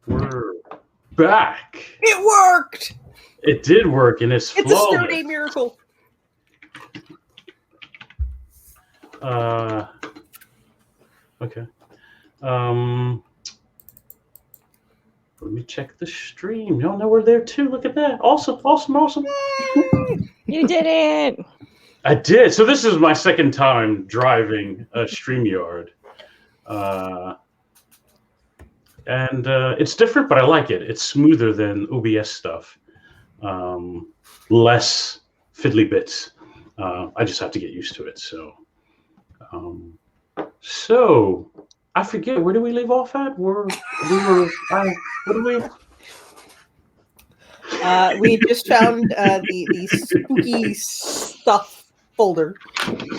We're back. It worked. It did work, and it's flawless. It's a snow-day miracle. Okay. Let me check the stream. Y'all know we're there too. Look at that. Awesome. You did it. I did. So this is my second time driving a StreamYard. And it's different, but I like it. It's smoother than OBS stuff. Less fiddly bits. I just have to get used to it. So I forget, where do we leave off at? What do we? We just found the spooky stuff folder.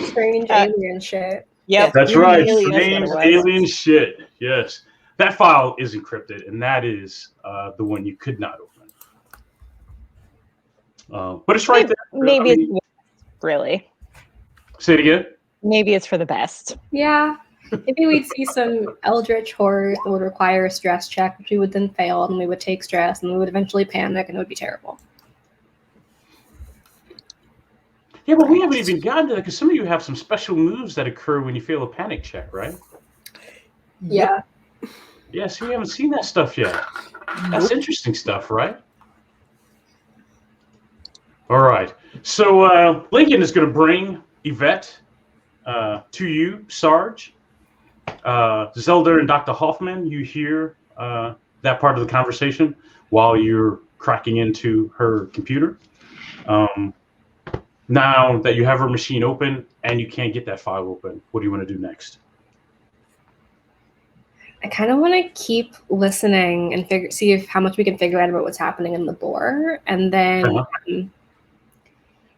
Strange alien shit. Yep. That's right. Alien Strange alien shit. Yes. That file is encrypted, and that is the one you could not open. But it's right there. Maybe it's really. Say it again. Maybe it's for the best. Yeah. Maybe we'd see some eldritch horror that would require a stress check, which we would then fail, and we would take stress, and we would eventually panic, and it would be terrible. Yeah, but we haven't even gotten to that, because some of you have some special moves that occur when you fail a panic check, right? Yeah. Yeah, so we haven't seen that stuff yet. That's interesting stuff, right? All right. So Lincoln is going to bring Yvette to you, Sarge. Zelda and Dr. Hoffman, you hear that part of the conversation while you're cracking into her computer. Now that you have her machine open and you can't get that file open, what do you want to do next? I kind of want to keep listening and see how much we can figure out about what's happening in the boar, and then give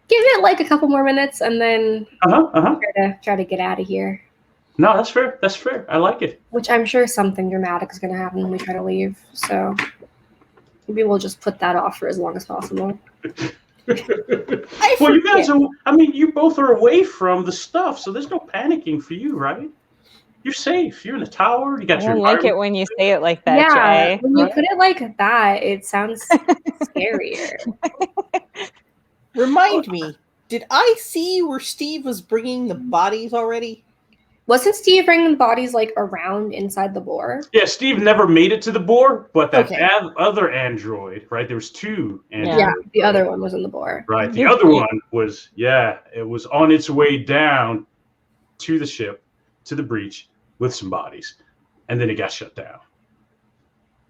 it like a couple more minutes, and then try to get out of here. No, that's fair. That's fair. I like it. Which I'm sure something dramatic is going to happen when we try to leave. So maybe we'll just put that off for as long as possible. Well, you guys are, you both are away from the stuff, so there's no panicking for you, right? You're safe. You're in a tower. You got I your. don't like it when you say it like that, Yeah, Jay. when you put it like that, it sounds scarier. Remind me, did I see where Steve was bringing the bodies already? Wasn't Steve bringing the bodies like around inside the boar? Yeah, Steve never made it to the boar, but that other android, right? There was two androids. Yeah, the other one was in the boar. Right. The other one was, it was on its way down to the ship, to the breach, with some bodies. And then it got shut down.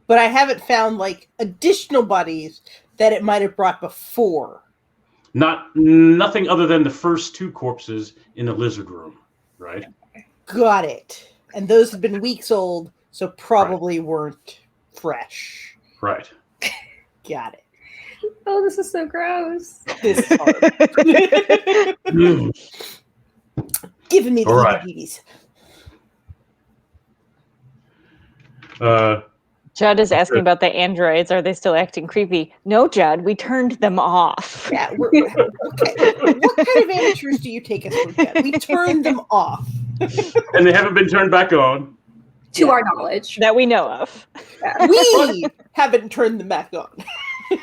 But I haven't found like additional bodies that it might have brought before. Nothing other than the first two corpses in the lizard room, right? Got it. And those have been weeks old, so probably weren't fresh. Right. Got it. Oh, this is so gross. This is hard. Giving me the diabetes. Judd is asking about the androids. Are they still acting creepy? No, Judd. We turned them off. Yeah. Okay. What kind of amateurs do you take us for, Judd? We turned them off. And they haven't been turned back on. To our knowledge. That we know of. Yeah. We haven't turned them back on.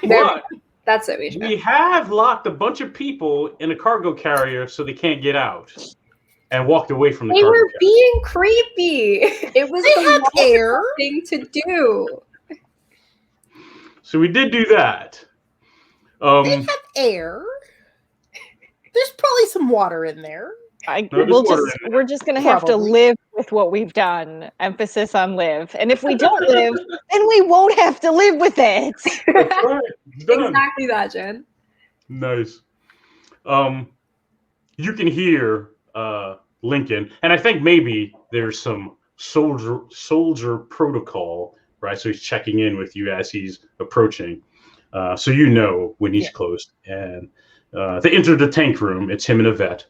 But that's it. We have locked a bunch of people in a cargo carrier so they can't get out. And walked away from the cargo carrier. They were being creepy. It was the air thing to do. So we did do that. They have air. There's probably some water in there. We're just gonna have to live with what we've done. Emphasis on live. And if we don't live, then we won't have to live with it. That's right. Exactly that, Jen. Nice. You can hear Lincoln, and I think maybe there's some soldier protocol, right? So he's checking in with you as he's approaching, so you know when he's close. And they enter the tank room. It's him and Yvette.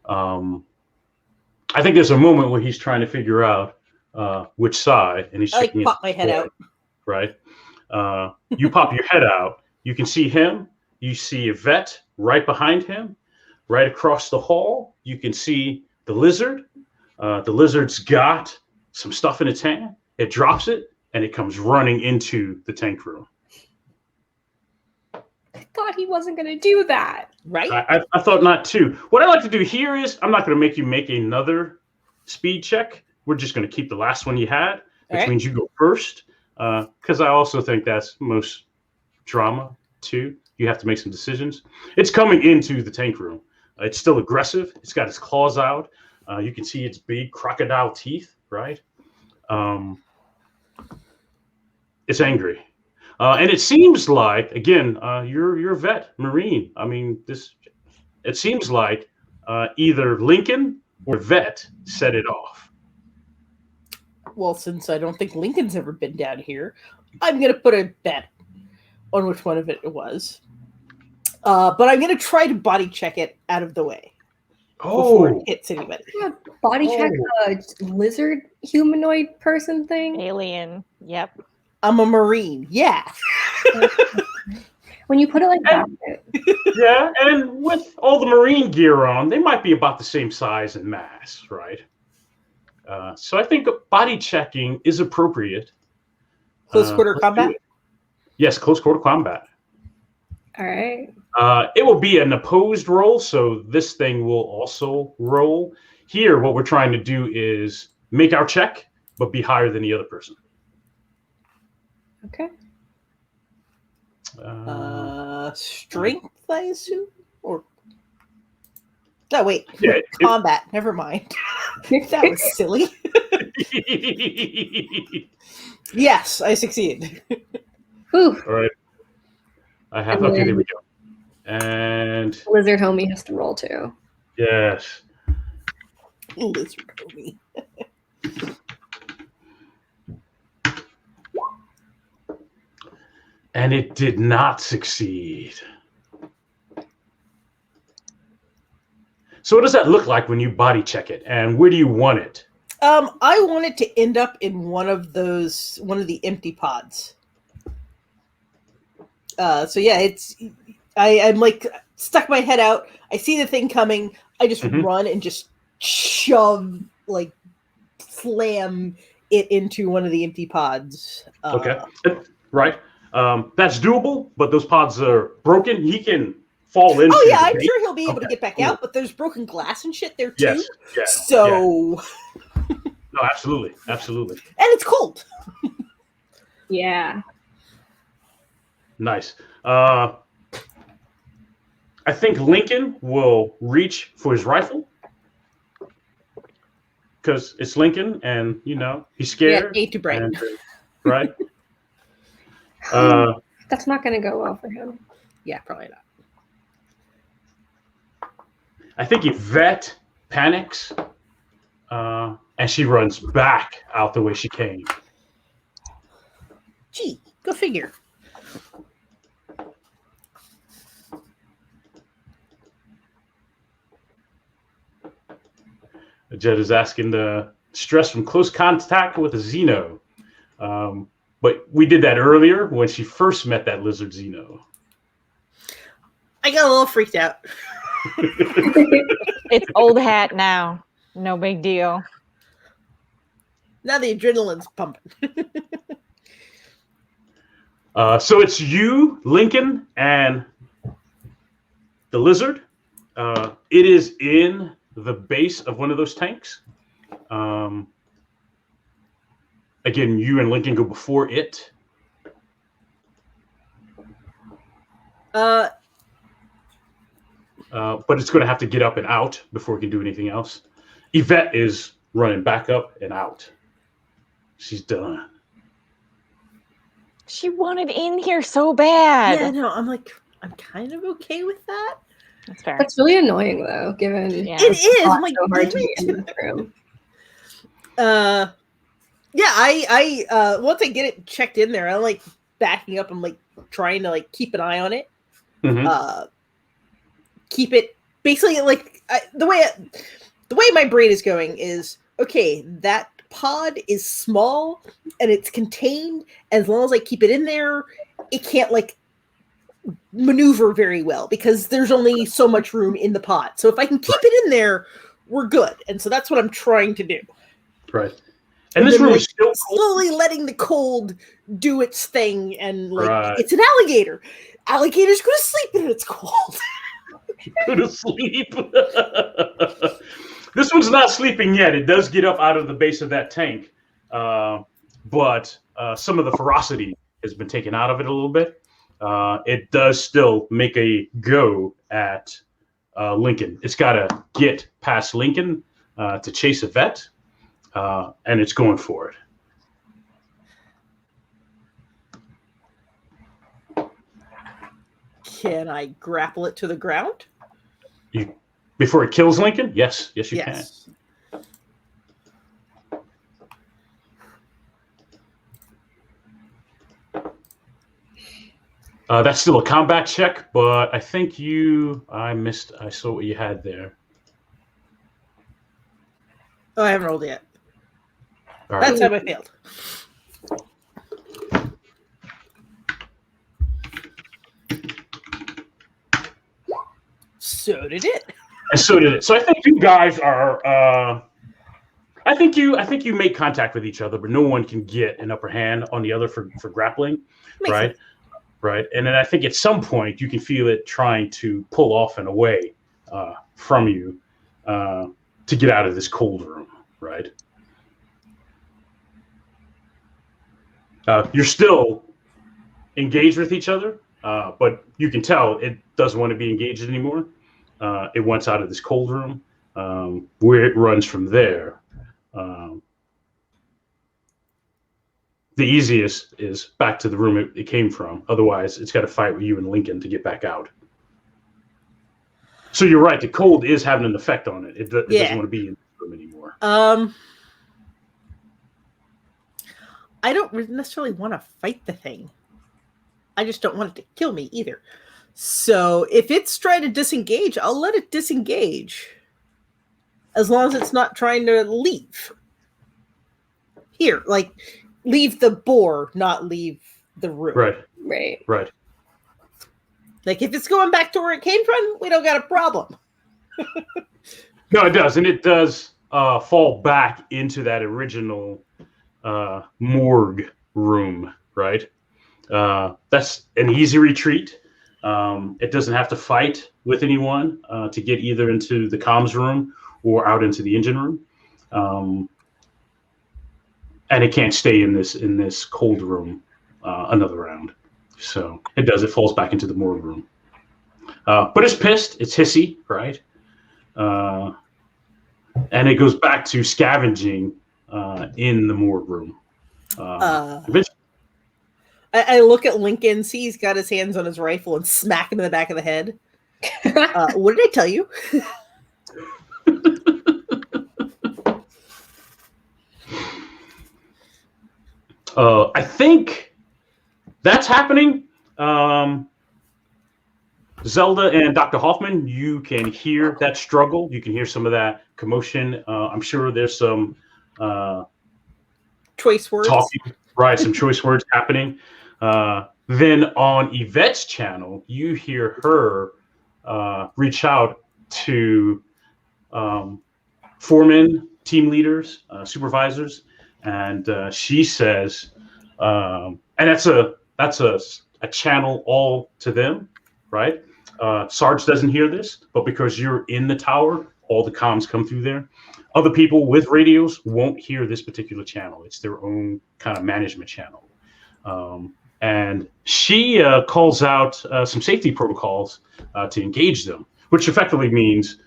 I think there's a moment where he's trying to figure out which side, and he's checking pop my head out. Right? You pop your head out. You can see him. You see Yvette right behind him. Right across the hall, you can see the lizard. The lizard's got some stuff in its hand. It drops it. and it comes running into the tank room. I thought he wasn't going to do that. Right? I thought not too. What I like to do here is I'm not going to make you make another speed check. We're just going to keep the last one you had, which means you go first, because I also think that's most drama too. You have to make some decisions. It's coming into the tank room. It's still aggressive. It's got its claws out. You can see its big crocodile teeth, right? It's angry. And it seems like, again, you're a vet, Marine. I mean, it seems like either Lincoln or Vet set it off. Well, since I don't think Lincoln's ever been down here, I'm going to put a bet on which one of it was. But I'm going to try to body check it out of the way before it hits anybody. Yeah, body check a lizard humanoid person thing? Alien. Yep. I'm a Marine. Yeah. When you put it like that. Yeah, and with all the Marine gear on, they might be about the same size and mass, right? So I think body checking is appropriate. Close quarter combat? Yes, close quarter combat. All right. It will be an opposed roll, so this thing will also roll. Here, what we're trying to do is make our check, but be higher than the other person. Okay. Strength, I assume? Or no, wait. Yeah, combat. Never mind. That was silly. Yes, I succeed. Whew. All right. I have. Okay, there we go. And Lizard homie has to roll too. Yes. Lizard homie. And it did not succeed. So what does that look like when you body check it? And where do you want it? I want it to end up in one of the empty pods. So yeah, I'm like stuck my head out. I see the thing coming. I just run and just slam it into one of the empty pods. Okay, right. That's doable, but those pods are broken. He can fall into. Oh yeah, I'm sure he'll be able to get back out, but there's broken glass and shit there too. Yes. So. Yeah. No, absolutely. And it's cold. Yeah. Nice. I think Lincoln will reach for his rifle because it's Lincoln, and he's scared. Yeah, to brain. Right. That's not going to go well for him. Yeah, probably not. I think Yvette panics, and she runs back out the way she came. Gee, go figure. Jed is asking the stress from close contact with a Xeno. But we did that earlier when she first met that lizard Xeno. I got a little freaked out. It's old hat now. No big deal. Now the adrenaline's pumping. So it's you, Lincoln, and the lizard. It is in the base of one of those tanks. Again, you and Lincoln go before it. But it's going to have to get up and out before it can do anything else. Yvette is running back up and out. She's done. She wanted in here so bad. Yeah, no, I'm kind of okay with that. That's fair. That's really annoying, though, given it is. I'm like, so hard to get in the room. Yeah, I once I get it checked in there, I'm like backing up. I'm like trying to like keep an eye on it. Keep it basically like the way my brain is going is okay. That pod is small and it's contained. As long as I keep it in there, it can't like maneuver very well because there's only so much room in the pod. So if I can keep it in there, we're good. And so that's what I'm trying to do. Right. And this room is still slowly letting the cold do its thing, and it's an alligator. Alligators go to sleep and it's cold. Go to sleep. This one's not sleeping yet. It does get up out of the base of that tank, but some of the ferocity has been taken out of it a little bit. It does still make a go at Lincoln. It's got to get past Lincoln to chase a vet, and it's going for it. Can I grapple it to the ground? Before it kills Lincoln? Yes, you can. That's still a combat check, but I think I saw what you had there. Oh, I haven't rolled yet. All That's how I failed. So did it. And so did it. So I think you guys are. I think you make contact with each other, but no one can get an upper hand on the other for grappling, right? Sense. Right. And then I think at some point you can feel it trying to pull off and away from you to get out of this cold room, right? You're still engaged with each other, but you can tell it doesn't want to be engaged anymore. It wants out of this cold room. Where it runs from there, the easiest is back to the room it came from. Otherwise, it's got to fight with you and Lincoln to get back out. So you're right. The cold is having an effect on it. It doesn't want to be in the room anymore. I don't necessarily want to fight the thing. I just don't want it to kill me either. So if it's trying to disengage, I'll let it disengage. As long as it's not trying to leave. Here, leave the boar, not leave the room. Right. Like, if it's going back to where it came from, we don't got a problem. No, it does. And it does fall back into that original morgue room, right? That's an easy retreat. It doesn't have to fight with anyone to get either into the comms room or out into the engine room. And it can't stay in this cold room another round. So it falls back into the morgue room. But it's pissed, it's hissy, right? And it goes back to scavenging in the morgue room. I look at Lincoln, see he's got his hands on his rifle, and smack him in the back of the head. What did I tell you? I think that's happening. Zelda and Dr. Hoffman, you can hear that struggle. You can hear some of that commotion. I'm sure there's some choice words. Talking, right, some choice words happening. Then on Yvette's channel, you hear her reach out to foremen, team leaders, supervisors, and she says, and that's a channel all to them, right? Sarge doesn't hear this, but because you're in the tower, all the comms come through there. Other people with radios won't hear this particular channel. It's their own kind of management channel. And she calls out some safety protocols to engage them, which effectively means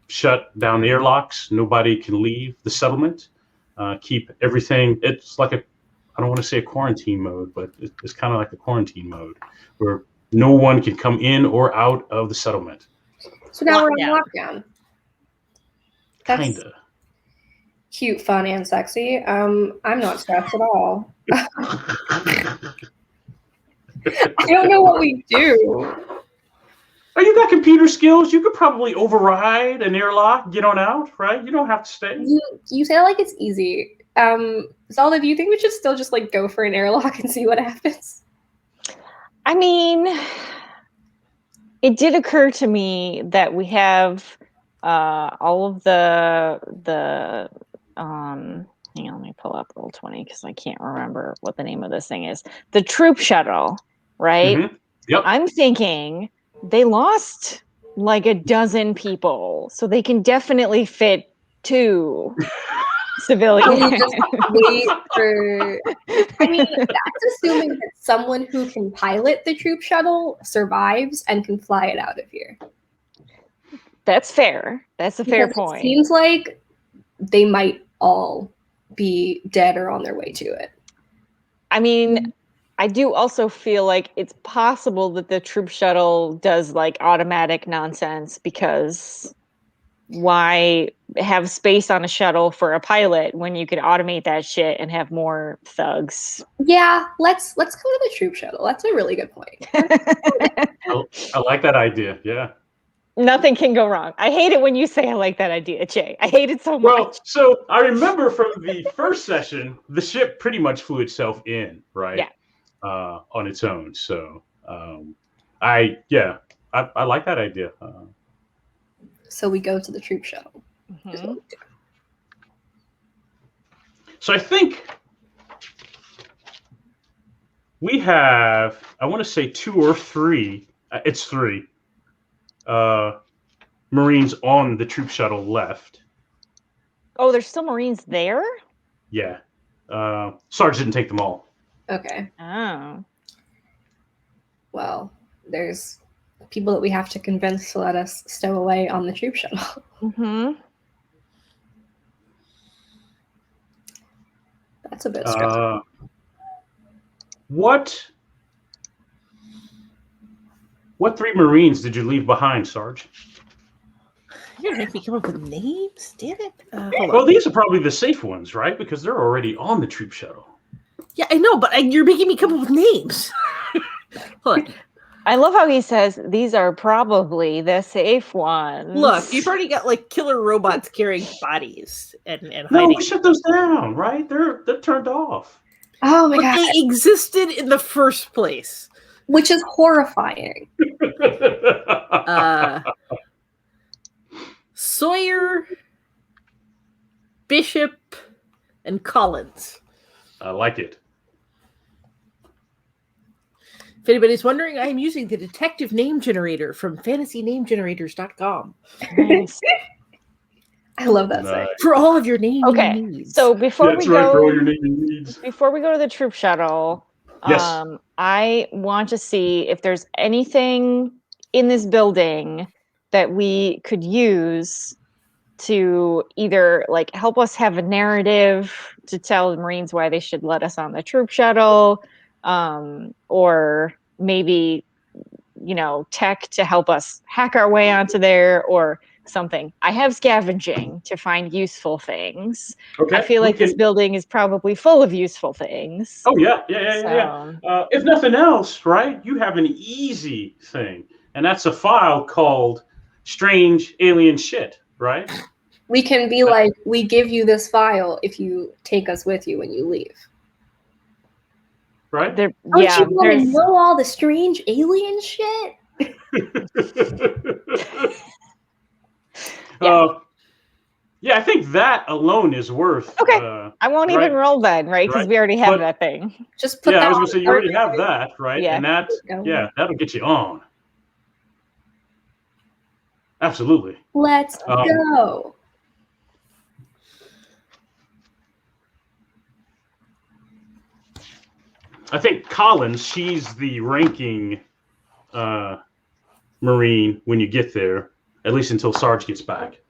shut down the airlocks. Nobody can leave the settlement. Keep everything. It's like I don't want to say a quarantine mode, but it's kind of like a quarantine mode where no one can come in or out of the settlement. So now we're on lockdown. That's Kinda. Cute, fun, and sexy. I'm not stressed at all. I don't know what we do. Oh, you got computer skills. You could probably override an airlock, get on out, right? You don't have to stay. You say it like it's easy. Zelda, do you think we should still just go for an airlock and see what happens? I mean, it did occur to me that we have all of the Hang on, let me pull up Roll20 because I can't remember what the name of this thing is. The troop shuttle, right? Mm-hmm. Yep. I'm thinking they lost like a dozen people, so they can definitely fit 2 civilians. You just wait for. I mean, that's assuming that someone who can pilot the troop shuttle survives and can fly it out of here. That's fair. That's a fair point. It seems like they might all be dead or on their way to it. I mean, I do also feel like it's possible that the troop shuttle does like automatic nonsense, because why have space on a shuttle for a pilot when you could automate that shit and have more thugs? Yeah, let's go to the troop shuttle. That's a really good point. I like that idea. Yeah. Nothing can go wrong. I hate it when you say I like that idea, Jay. I hate it so much. Well, so I remember from the first session, the ship pretty much flew itself in, right? Yeah. On its own. So I like that idea. So we go to the troop shuttle. Mm-hmm. So I think we have, I want to say 2 or 3. It's 3. Marines on the troop shuttle left. Oh, there's still Marines there? Yeah. Sarge didn't take them all. Okay. Oh. Well, there's people that we have to convince to let us stow away on the troop shuttle. Mm-hmm. That's a bit stressful. What 3 Marines did you leave behind, Sarge? You're gonna make me come up with names? Damn it. Well, these are probably the safe ones, right? Because they're already on the troop shuttle. Yeah, I know, but you're making me come up with names. Hold on. I love how he says these are probably the safe ones. Look, you've already got like killer robots carrying bodies and hiding. No, we shut those down, right? They're turned off. Oh my But god. they existed in the first place. Which is horrifying. Sawyer, Bishop, and Collins. I like it. If anybody's wondering, I am using the detective name generator from fantasynamegenerators.com. Nice. I love that site. For all of your name needs. So before we for all go, your naming needs. before we go to the troop shuttle, Yes. I want to see if there's anything in this building that we could use to either like help us have a narrative to tell the Marines why they should let us on the troop shuttle, or maybe, you know, tech to help us hack our way onto there or something. I have scavenging to find useful things. Okay. I feel like this building is probably full of useful things. Oh yeah. If nothing else, right? You have an easy thing, and that's a file called strange alien shit, right? We can be like, we give you this file if you take us with you when you leave. Right? Don't you want to know all the strange alien shit? Yeah, I think that alone is worth. Okay, I won't even roll then, right? Because we already have that thing. Just put that. I was gonna say you already have that, right? Yeah. And that, that'll get you on. Absolutely. Let's go. I think Collins, she's the ranking Marine when you get there, at least until Sarge gets back.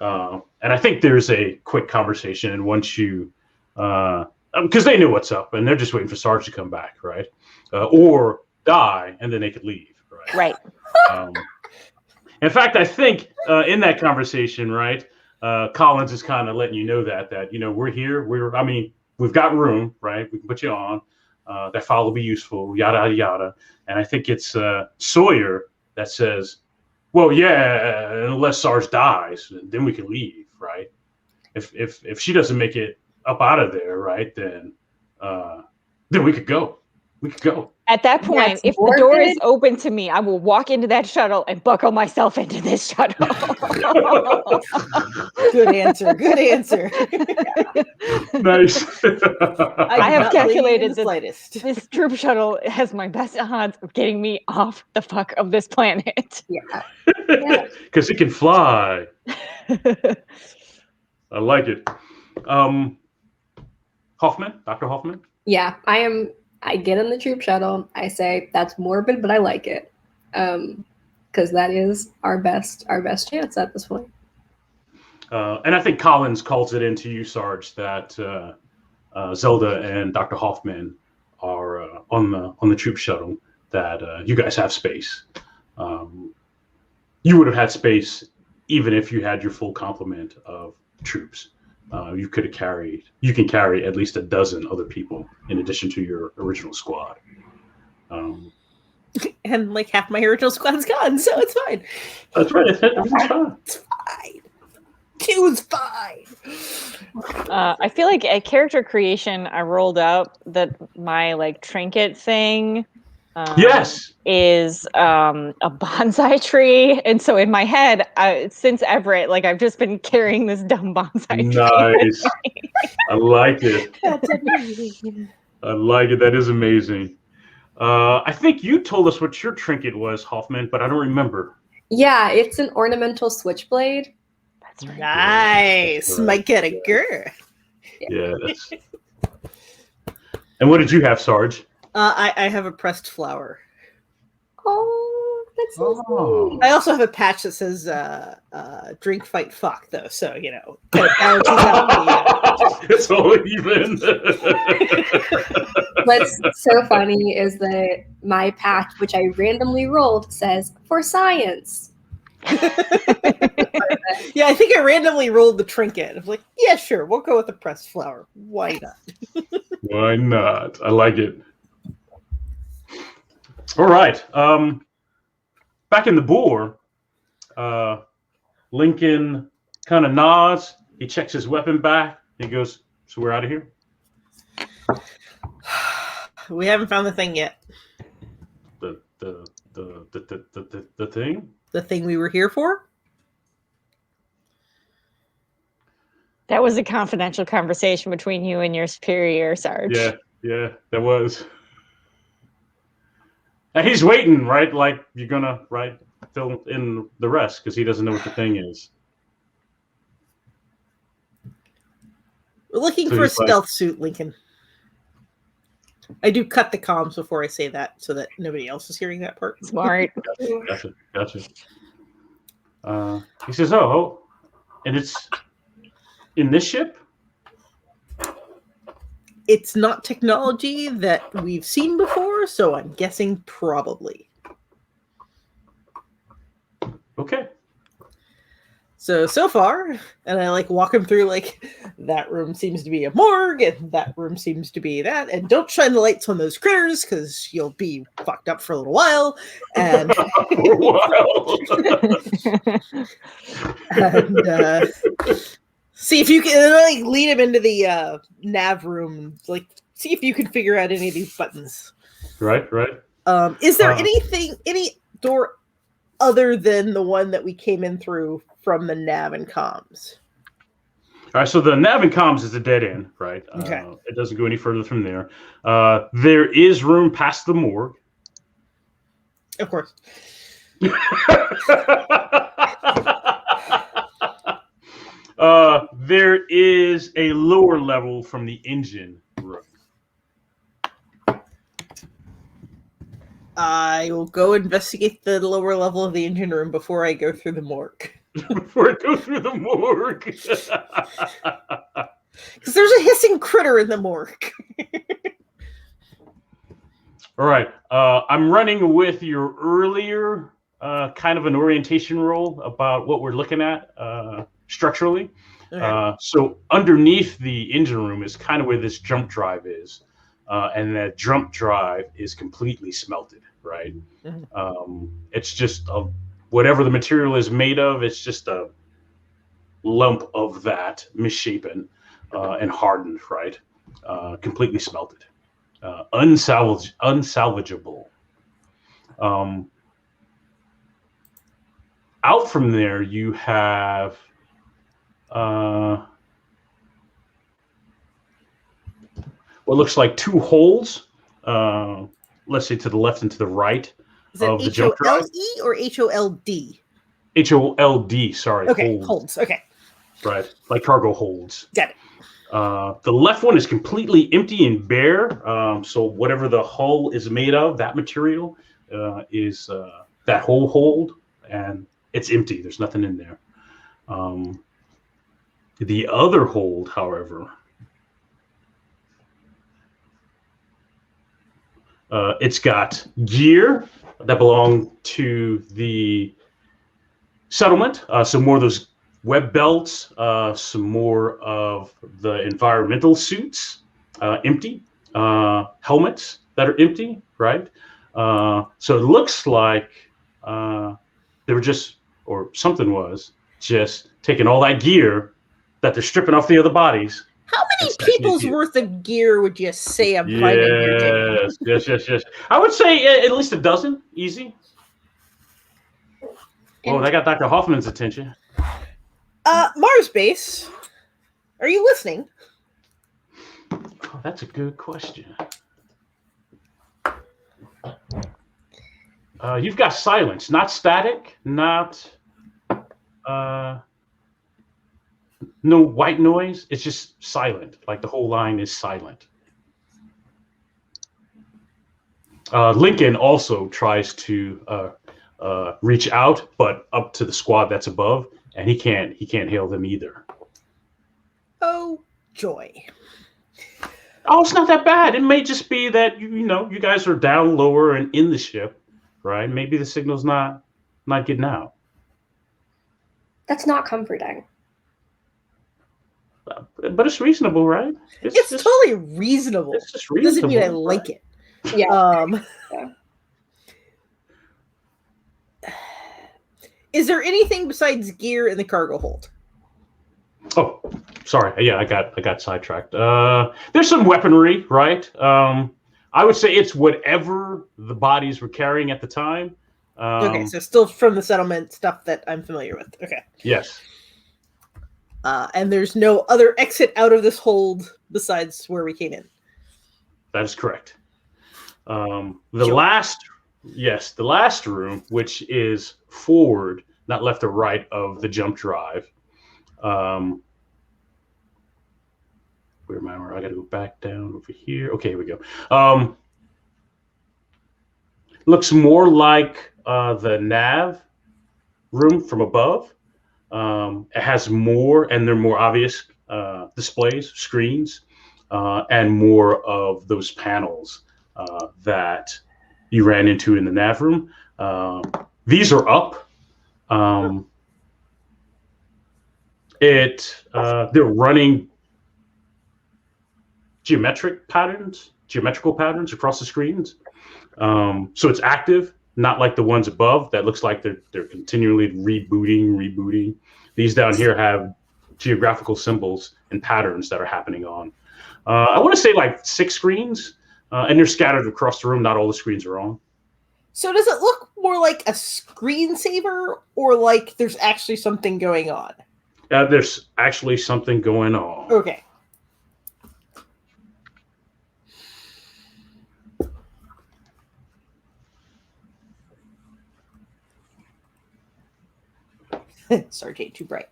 And I think there's a quick conversation, and once you, because they know what's up, and they're just waiting for Sarge to come back, right? Or die, and then they could leave, right? Right. In fact, I think in that conversation, right, Collins is kind of letting you know that you know we're here. We've got room, right? We can put you on. That file will be useful, yada yada. And I think it's Sawyer that says, "Well, yeah, unless Sarge dies, then we can leave, right? If she doesn't make it up out of there, right, then we could go." We could go. At that point, That's if the door is morbid. open to me, I will walk into that shuttle and buckle myself into this shuttle. Good answer. Good answer. Nice. I have did not blame you in calculated the that slightest. this troop shuttle has my best odds of getting me off the fuck of this planet. Yeah. Because it can fly. I like it. Hoffman, Dr. Hoffman. Yeah, I get in the troop shuttle. I say that's morbid, but I like it, because that is our best chance at this point. And I think Collins calls it into you, Sarge, that Zelda and Dr. Hoffman are on the troop shuttle. That you guys have space. You would have had space even if you had your full complement of troops. You can carry at least a dozen other people in addition to your original squad. And like half my original squad's gone, so it's fine. That's right. Everything's fine. It's fine. 2's fine. I feel like at character creation, I rolled up that my like trinket thing. Yes. Is a bonsai tree, and so in my head, since Everett, like I've just been carrying this dumb bonsai tree. Nice. I like it. That's amazing. I like it. That is amazing. I think you told us what your trinket was, Hoffman, but I don't remember. Yeah, it's an ornamental switchblade. That's right. Nice. That's right. Might get a girl. Yeah. That's... And what did you have, Sarge? I have a pressed flower. Oh, that's so Oh. sweet. I also have a patch that says drink, fight, fuck, though. So, you know, kind of balances out the, It's all even. What's so funny is that my patch, which I randomly rolled, says for science. Yeah, I think I randomly rolled the trinket. I'm like, yeah, sure, we'll go with the pressed flower. Why not? Why not? I like it. All right. Back in the boar, Lincoln kind of nods. He checks his weapon back. He goes, "So we're out of here." We haven't found the thing yet. The thing. The thing we were here for? That was a confidential conversation between you and your superior, Sarge. Yeah, that was. And he's waiting, right? Like you're gonna, right, fill in the rest because he doesn't know what the thing is. We're looking So for a he's like- stealth suit, Lincoln. I do cut the comms before I say that so that nobody else is hearing that part. Smart. Gotcha. He says, "Oh, and it's in this ship." It's not technology that we've seen before, so I'm guessing probably. Okay. So far, and I like walk him through like that room seems to be a morgue, and that room seems to be that, and don't shine the lights on those critters because you'll be fucked up for a little while. And, For a while. and see if you can like lead him into the nav room, like see if you can figure out any of these buttons. Right. Is there any door other than the one that we came in through from the nav and comms? All right, so the nav and comms is a dead end, right? Okay. It doesn't go any further from there. There is room past the morgue. Of course. There is a lower level from the engine room. I will go investigate the lower level of the engine room before I go through the morgue. Before it goes through the morgue. Because there's a hissing critter in the morgue. All right. I'm running with your earlier kind of an orientation roll about what we're looking at structurally. Okay. So underneath the engine room is kind of where this jump drive is. And that jump drive is completely smelted, right? Mm-hmm. It's just whatever the material is made of, it's just a lump of that misshapen and hardened, right? Completely smelted. unsalvageable. Out from there, you have what looks like two holes. Let's say to the left and to the right of the jump drive. H-O-L-E or H-O-L-D? H-O-L-D, sorry. Okay, holds. Okay. Right, like cargo holds. Got it. The left one is completely empty and bare. So whatever the hull is made of, that material is that whole hold, and it's empty. There's nothing in there. The other hold, however, it's got gear that belong to the settlement. Some more of those web belts, some more of the environmental suits, empty. Helmets that are empty, right? So it looks like they were just, or something was, just taking all that gear that they're stripping off the other bodies. How many people's worth of gear would you say I'm finding here? Yes. I would say at least a dozen, easy. Oh, that got Dr. Hoffman's attention. Mars Base, are you listening? Oh, that's a good question. You've got silence, not static, not no white noise. It's just silent. Like the whole line is silent. Lincoln also tries to reach out, but up to the squad that's above, and he can't hail them either. Oh, joy. Oh, it's not that bad. It may just be that you guys are down lower and in the ship, right? Maybe the signal's not getting out. That's not comforting. But it's reasonable, right? It's totally reasonable. It's just reasonable. Doesn't mean I like it. Yeah. Yeah. Is there anything besides gear in the cargo hold? Oh, sorry. Yeah, I got sidetracked. There's some weaponry, right? I would say it's whatever the bodies were carrying at the time. Okay, so still from the settlement stuff that I'm familiar with. Okay. Yes. And there's no other exit out of this hold besides where we came in. That is correct. The last room, which is forward, not left or right of the jump drive. Where am I? I got to go back down over here. Okay, here we go. Looks more like the nav room from above. It has more, and they're more obvious displays, screens, and more of those panels that you ran into in the nav room. These are up. They're running geometrical patterns across the screens. So it's active, not like the ones above that looks like they're continually rebooting. These down here have geographical symbols and patterns that are happening on. I want to say like 6 screens, and they're scattered across the room. Not all the screens are on. So does it look more like a screensaver or like there's actually something going on? There's actually something going on. Okay. Stargate too bright.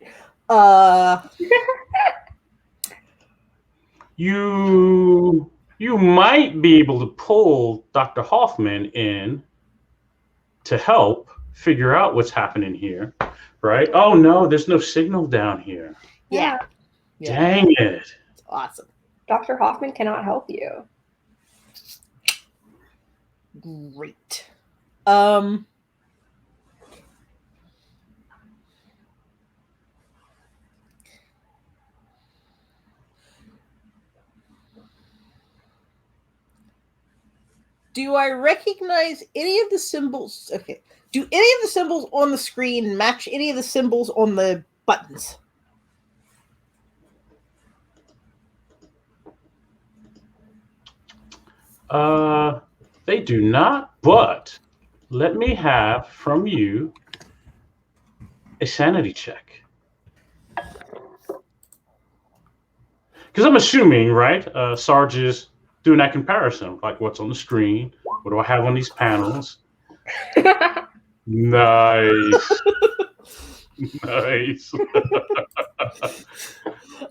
You might be able to pull Dr. Hoffman in to help figure out what's happening here, right? Oh no, there's no signal down here. Yeah. Dang it. It's awesome. Dr. Hoffman cannot help you. Great. Do I recognize any of the symbols? Okay. Do any of the symbols on the screen match any of the symbols on the buttons? They do not, but let me have from you a sanity check. Because I'm assuming, right, Sarge is doing that comparison, like what's on the screen, what do I have on these panels? Nice. Nice.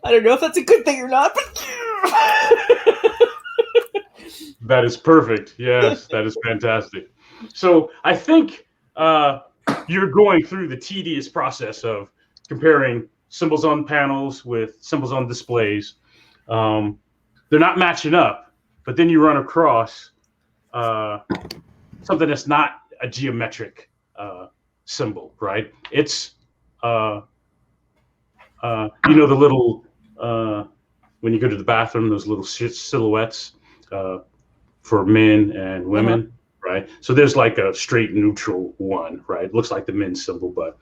I don't know if that's a good thing or not, but That is perfect. Yes, that is fantastic. So I think you're going through the tedious process of comparing symbols on panels with symbols on displays. They're not matching up, but then you run across something that's not a geometric symbol, right? It's the little when you go to the bathroom, those little silhouettes for men and women, right? So there's like a straight neutral one, right? Looks like the men's symbol, but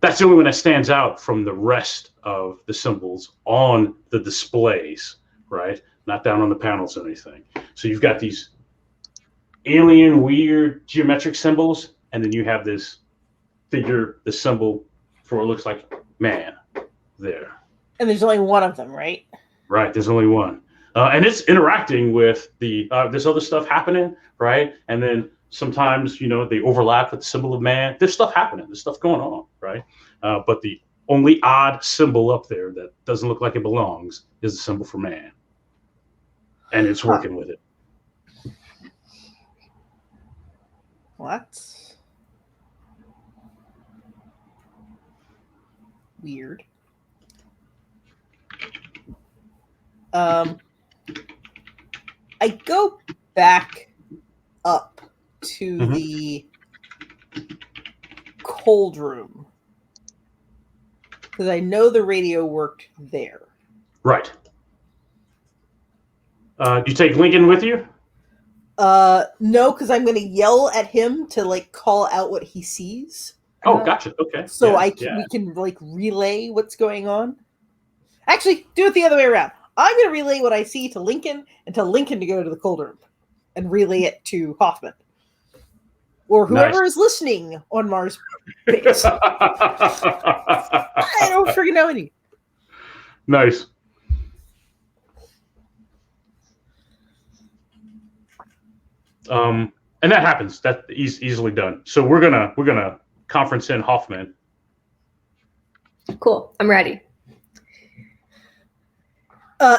that's the only one that stands out from the rest of the symbols on the displays, right? Not down on the panels or anything. So you've got these alien, weird geometric symbols, and then you have this figure, the symbol for what looks like man there. And there's only one of them, right? Right, there's only one. And it's interacting with the this other stuff happening, right? And then sometimes, they overlap with the symbol of man. There's stuff happening. There's stuff going on, right? But the only odd symbol up there that doesn't look like it belongs is the symbol for man. And it's working with it. What? Weird. I go back up to the cold room because I know the radio worked there. Right. Do you take Lincoln with you? No, because I'm going to yell at him to call out what he sees. Oh, gotcha. Okay. So we can relay what's going on. Actually, do it the other way around. I'm going to relay what I see to Lincoln and tell Lincoln to go to the cold room and relay it to Hoffman. Or whoever is listening on Mars base. I don't freaking know any. Nice. And that happens. That is easily done. So we're gonna conference in Hoffman. Cool. I'm ready.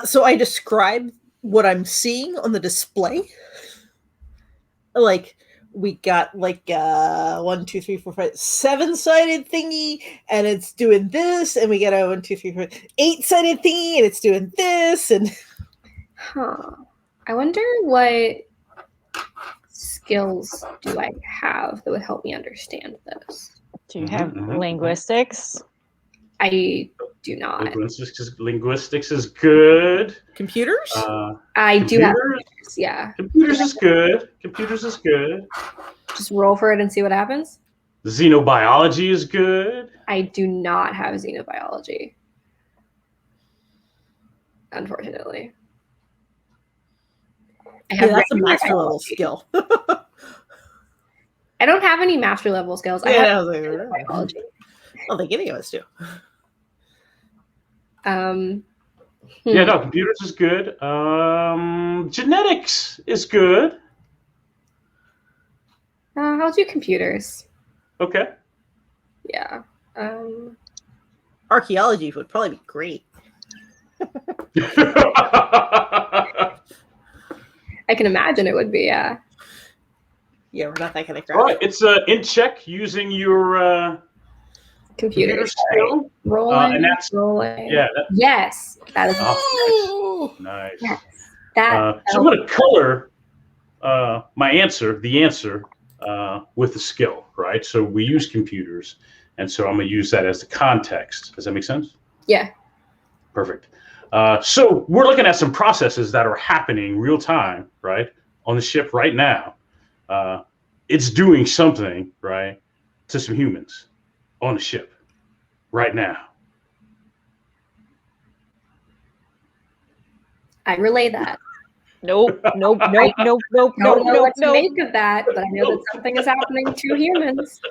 So I describe what I'm seeing on the display. We got 1, 2, 3, 4, 5, 7-sided thingy, and it's doing this, and we got a 1, 2, 3, 4, 8-sided thingy, and it's doing this, and I wonder what skills do I have that would help me understand this. Do you have linguistics? I do not. Linguistics is good. Computers? I do have computers, yeah. Computers is good. Computers is good. Just roll for it and see what happens. Xenobiology is good. I do not have xenobiology. Unfortunately. That's a master level skill. I don't have any master level skills. I have biology. I don't think any of us do. Computers is good. Genetics is good. I'll do computers. Okay. Yeah. Archaeology would probably be great. I can imagine it would be, yeah. Yeah, we're not that kind of crap. All right, it's in check using your computer skill. Right. Rolling, and that's rolling. Yeah. Yes, that is nice. Yes, so I'm going to color the answer with the skill, right? So we use computers, and so I'm going to use that as the context. Does that make sense? Yeah. Perfect. So we're looking at some processes that are happening real time, right, on the ship right now. It's doing something, right, to some humans on the ship right now. I relay that. Nope. I don't know what to make of that, but I know that something is happening to humans.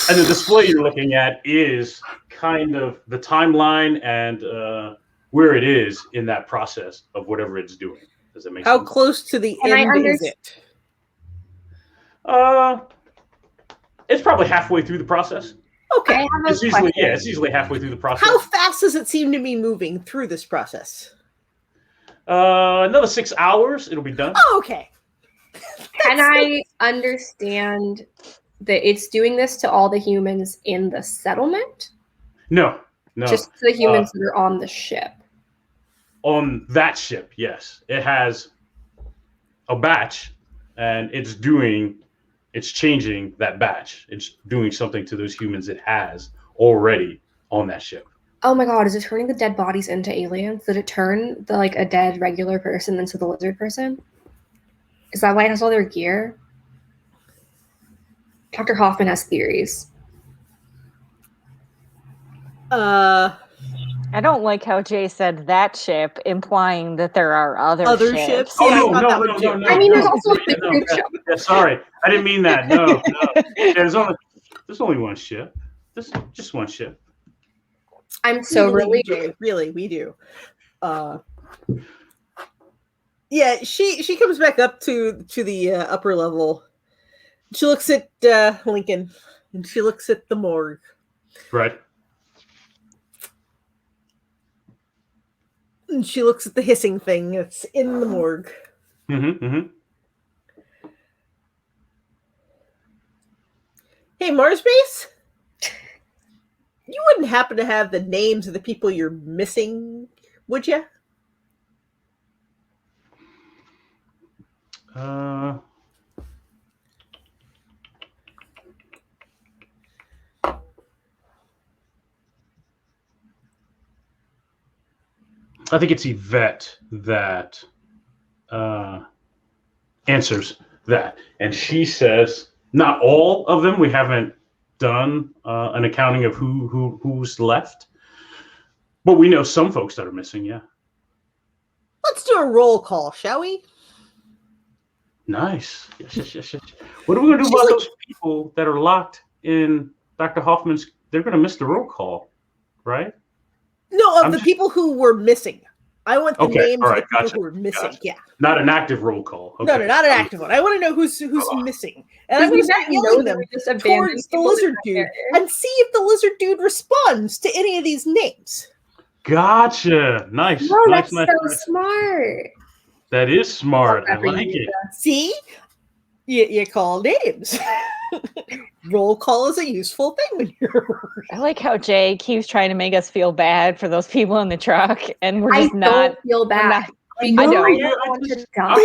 And the display you're looking at is kind of the timeline and where it is in that process of whatever it's doing. Does that make How sense? close to the end is it? It's probably halfway through the process. Okay. It's usually halfway through the process. How fast does it seem to be moving through this process? Another 6 hours, it'll be done. Oh, okay. Can I understand that it's doing this to all the humans in the settlement? No. Just to the humans that are on the ship. On that ship, yes. It has a batch, and it's changing that batch. It's doing something to those humans it has already on that ship. Oh my god, is it turning the dead bodies into aliens? Did it turn a dead regular person into the lizard person? Is that why it has all their gear? Dr. Hoffman has theories. I don't like how Jay said that ship, implying that there are other ships. Oh, Yeah, no. I mean, there's also a big ship. Yeah, sorry, I didn't mean that. No. Yeah, there's only one ship. Just one ship. I'm so relieved. Really, we do. Yeah, she comes back up to the upper level. She looks at Lincoln, and she looks at the morgue. Right. And she looks at the hissing thing that's in the morgue. Hey, Mars Base? You wouldn't happen to have the names of the people you're missing, would you? I think it's Yvette that answers that. And she says, not all of them. We haven't done an accounting of who's left. But we know some folks that are missing, yeah. Let's do a roll call, shall we? Nice. Yes. What are we going to do about those people that are locked in Dr. Hoffman's? They're going to miss the roll call, right? No, the people who were missing. I want the names of the people who were missing. Gotcha. Yeah. Not an active roll call. Okay. No, not an active one. I want to know who's missing. And I'm going to start yelling them towards the lizard dude and see if the lizard dude responds to any of these names. Gotcha. Nice. No, nice, that's so smart. That is smart. I like it. See? You call names. Roll call is a useful thing when you're. I like how Jay keeps trying to make us feel bad for those people in the truck, and we're just don't feel bad. I know. They've got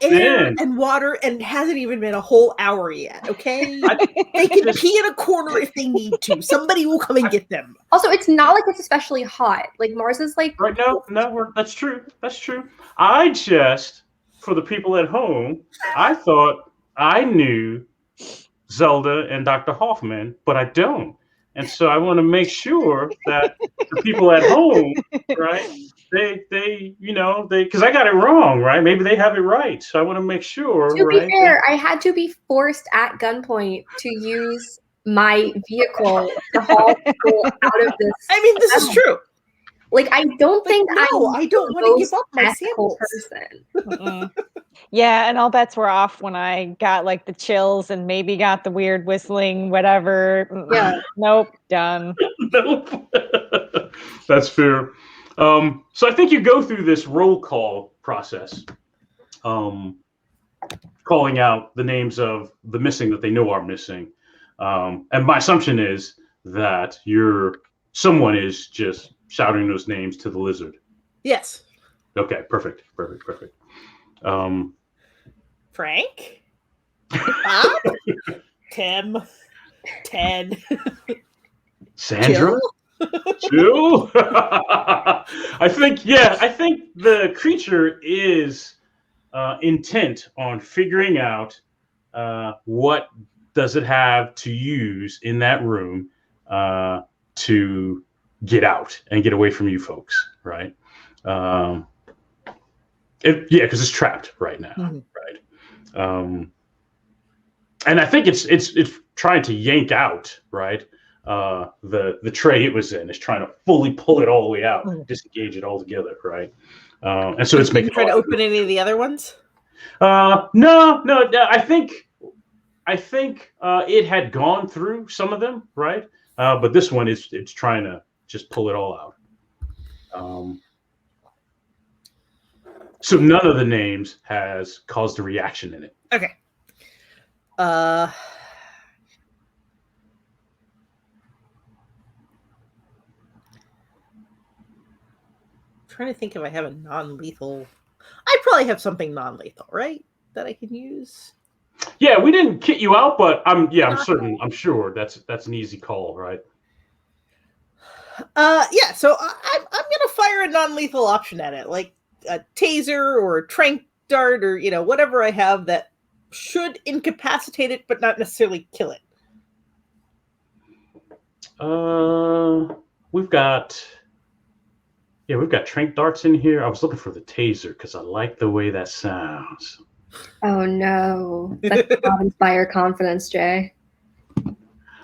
air and water, and it hasn't even been a whole hour yet. Okay, they can pee in a corner if they need to. Somebody will come and get them. Also, it's not like it's especially hot. Like Mars is like right now. No, that's true. That's true. I just, for the people at home, I thought I knew Zelda and Dr. Hoffman, but I don't. And so I want to make sure that the people at home, right, they because I got it wrong, right? Maybe they have it right. So I want to make sure. To be fair, I had to be forced at gunpoint to use my vehicle to haul people out of this. I mean, this is true. Like, I don't think I don't want to give up my samples. Person. Yeah, and all bets were off when I got like the chills and maybe got the weird whistling, whatever. Yeah. Nope, done. Nope. That's fair. So I think you go through this roll call process, calling out the names of the missing that they know are missing. And my assumption is that someone is just shouting those names to the lizard. Yes. Okay, perfect. Frank? Bob? Tim? Ted? Sandra? Jill? I think the creature is intent on figuring out what does it have to use in that room to get out and get away from you folks, right? Yeah, because it's trapped right now, right? And I think it's trying to yank out, right? The tray it was in is trying to fully pull it all the way out, disengage it all together, right? And so it's making. Try to open any of the other ones? No. I think it had gone through some of them, right? But this one it's trying to just pull it all out. So none of the names has caused a reaction in it. Okay. Trying to think if I have a non-lethal. I probably have something non-lethal, right? That I can use. Yeah, we didn't kit you out, but I'm certain. I'm sure that's an easy call, right? Yeah. So I'm gonna fire a non-lethal option at it, like a taser or a tranq dart, or whatever I have that should incapacitate it, but not necessarily kill it. We've got tranq darts in here. I was looking for the taser because I like the way that sounds. Oh no, that does not inspire confidence, Jay.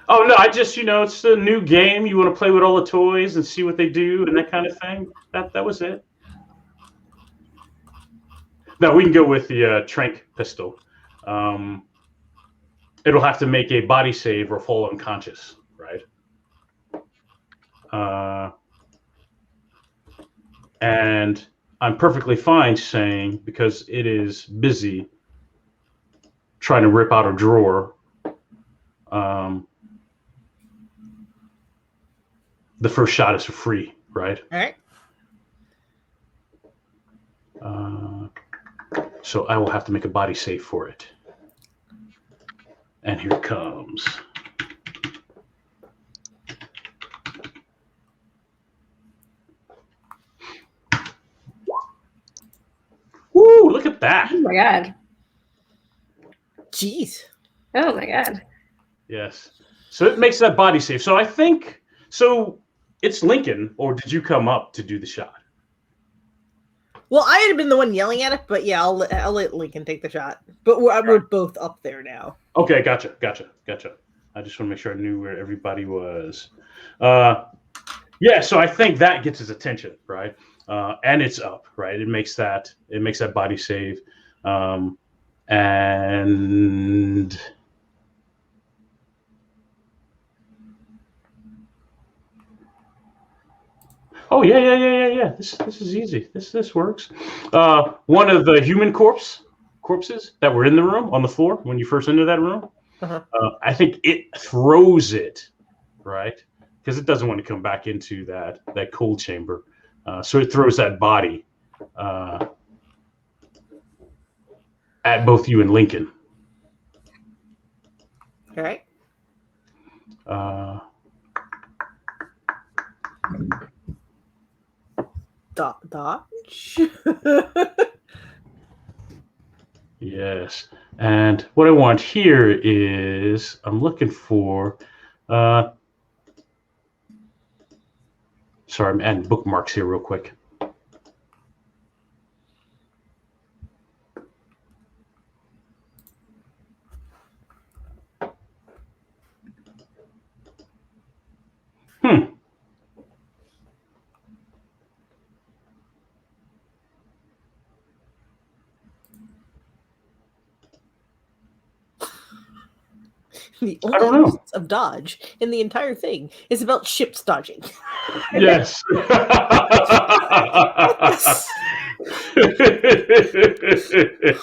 Oh no, I just it's a new game. You want to play with all the toys and see what they do and that kind of thing. That was it. No, we can go with the tranq pistol. It'll have to make a body save or fall unconscious, right? And I'm perfectly fine saying, because it is busy trying to rip out a drawer, the first shot is for free, right? All right. So I will have to make a body save for it. And here it comes. Woo, look at that. Oh my god. Jeez. Oh my god. Yes. So it makes that body save. So I think, it's Lincoln, or did you come up to do the shot? Well, I had been the one yelling at it, but yeah, I'll let Lincoln take the shot. But we're both up there now. Okay, gotcha. I just want to make sure I knew where everybody was. Yeah, so I think that gets his attention, right? And it's up, right? It makes that body save, and oh yeah. This is easy. This works. One of the human corpses that were in the room on the floor when you first entered that room. I think it throws it, right? Because it doesn't want to come back into that cold chamber. So it throws that body at both you and Lincoln. All right. Dodge. Yes. And what I want here is I'm looking for sorry, I'm adding bookmarks here real quick. The I don't only know. use of dodge in the entire thing is about ships dodging. Yes.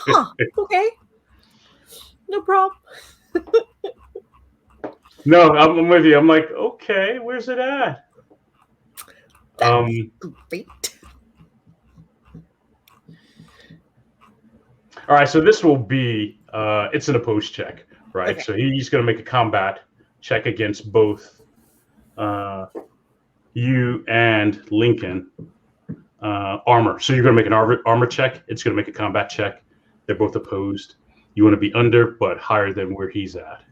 Huh, okay. No problem. No, I'm with you. I'm like, okay, where's it at? Great. All right, so this will be it's an opposed check, right? Okay. So he's going to make a combat check against both you and Lincoln. Armor. So you're going to make an armor check. It's going to make a combat check. They're both opposed. You want to be under, but higher than where he's at.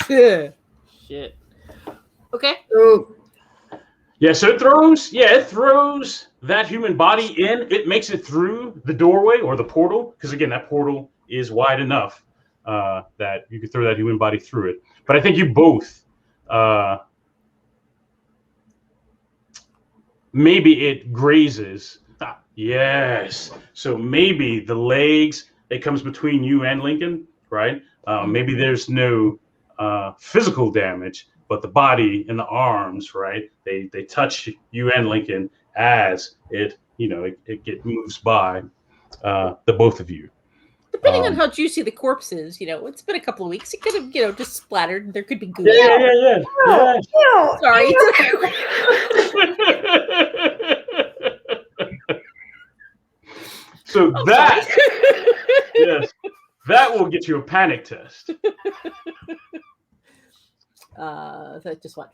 Shit. Okay. Ooh. Yeah, so it throws that human body in. It makes it through the doorway or the portal, because again, that portal is wide enough that you could throw that human body through it. But I think you both, maybe it grazes. Yes. So maybe the legs, it comes between you and Lincoln, right? Maybe there's no physical damage, but the body and the arms, right? They touch you and Lincoln as it moves by the both of you. Depending on how juicy the corpse is, it's been a couple of weeks. It could have, just splattered. There could be goo. Yeah. Sorry. So that, yes, that will get you a panic test. That just what?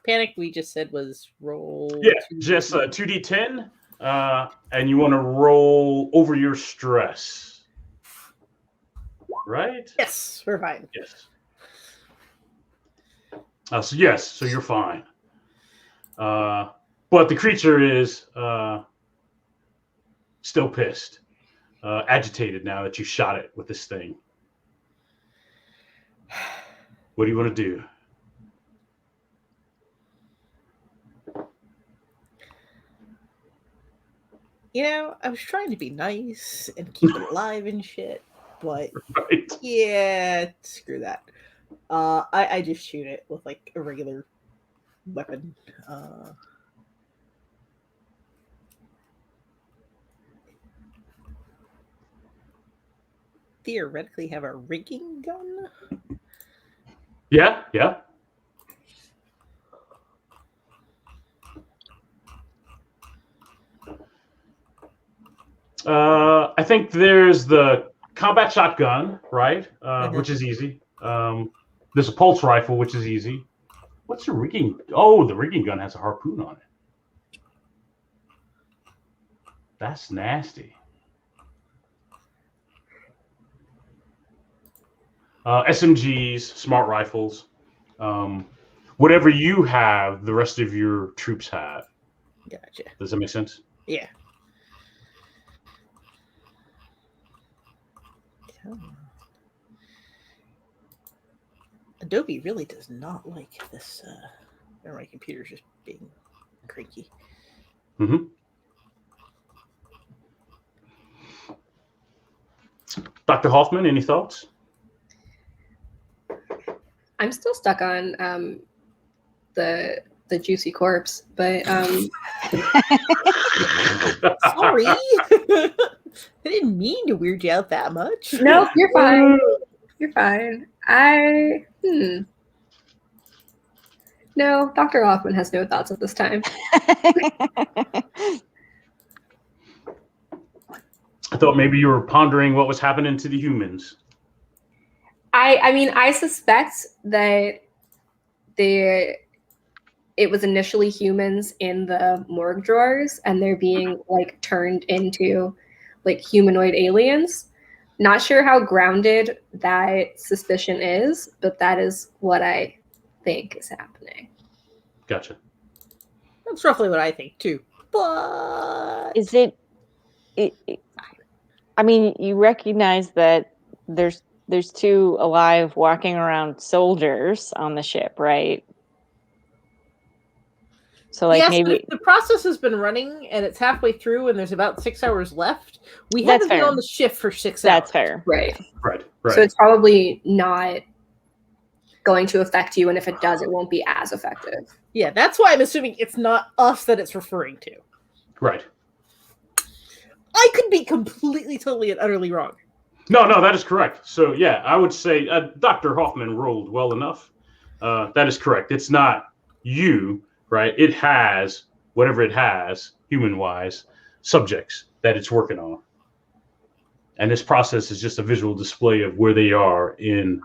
Panic we just said was roll. Yeah, just 2d10, and you want to roll over your stress, right? Yes, we're fine. Yes. So you're fine. But the creature is still pissed, agitated now that you shot it with this thing. What do you want to do? I was trying to be nice and keep it alive and shit, but Right. yeah, screw that. I just shoot it with like a regular weapon. Theoretically have a rigging gun. Yeah. I think there's the combat shotgun, right? Which is easy. There's a pulse rifle, which is easy. What's the rigging? Oh, the rigging gun has a harpoon on it. That's nasty. SMGs, smart rifles, whatever you have, the rest of your troops have. Gotcha. Does that make sense? Yeah. Adobe really does not like this. Or my computer's just being cranky. Mm-hmm. Dr. Hoffman, any thoughts? I'm still stuck on the juicy corpse, but sorry. I didn't mean to weird you out that much. No, you're fine. You're fine. No, Dr. Hoffman has no thoughts at this time. I thought maybe you were pondering what was happening to the humans. I mean, I suspect that it was initially humans in the morgue drawers, and they're being like turned into like humanoid aliens. Not sure how grounded that suspicion is, but that is what I think is happening. Gotcha. That's roughly what I think too. But is it I mean, you recognize that there's two alive walking around soldiers on the ship, right? So like yes, maybe the process has been running and it's halfway through and there's about 6 hours left. We haven't been on the shift for 6 hours. That's fair. Right. So it's probably not going to affect you, and if it does, it won't be as effective. Yeah, that's why I'm assuming it's not us that it's referring to. Right. I could be completely, totally, and utterly wrong. No, that is correct. So yeah, I would say Dr. Hoffman rolled well enough. That is correct. It's not you, right? It has whatever it has, human-wise, subjects that it's working on. And this process is just a visual display of where they are in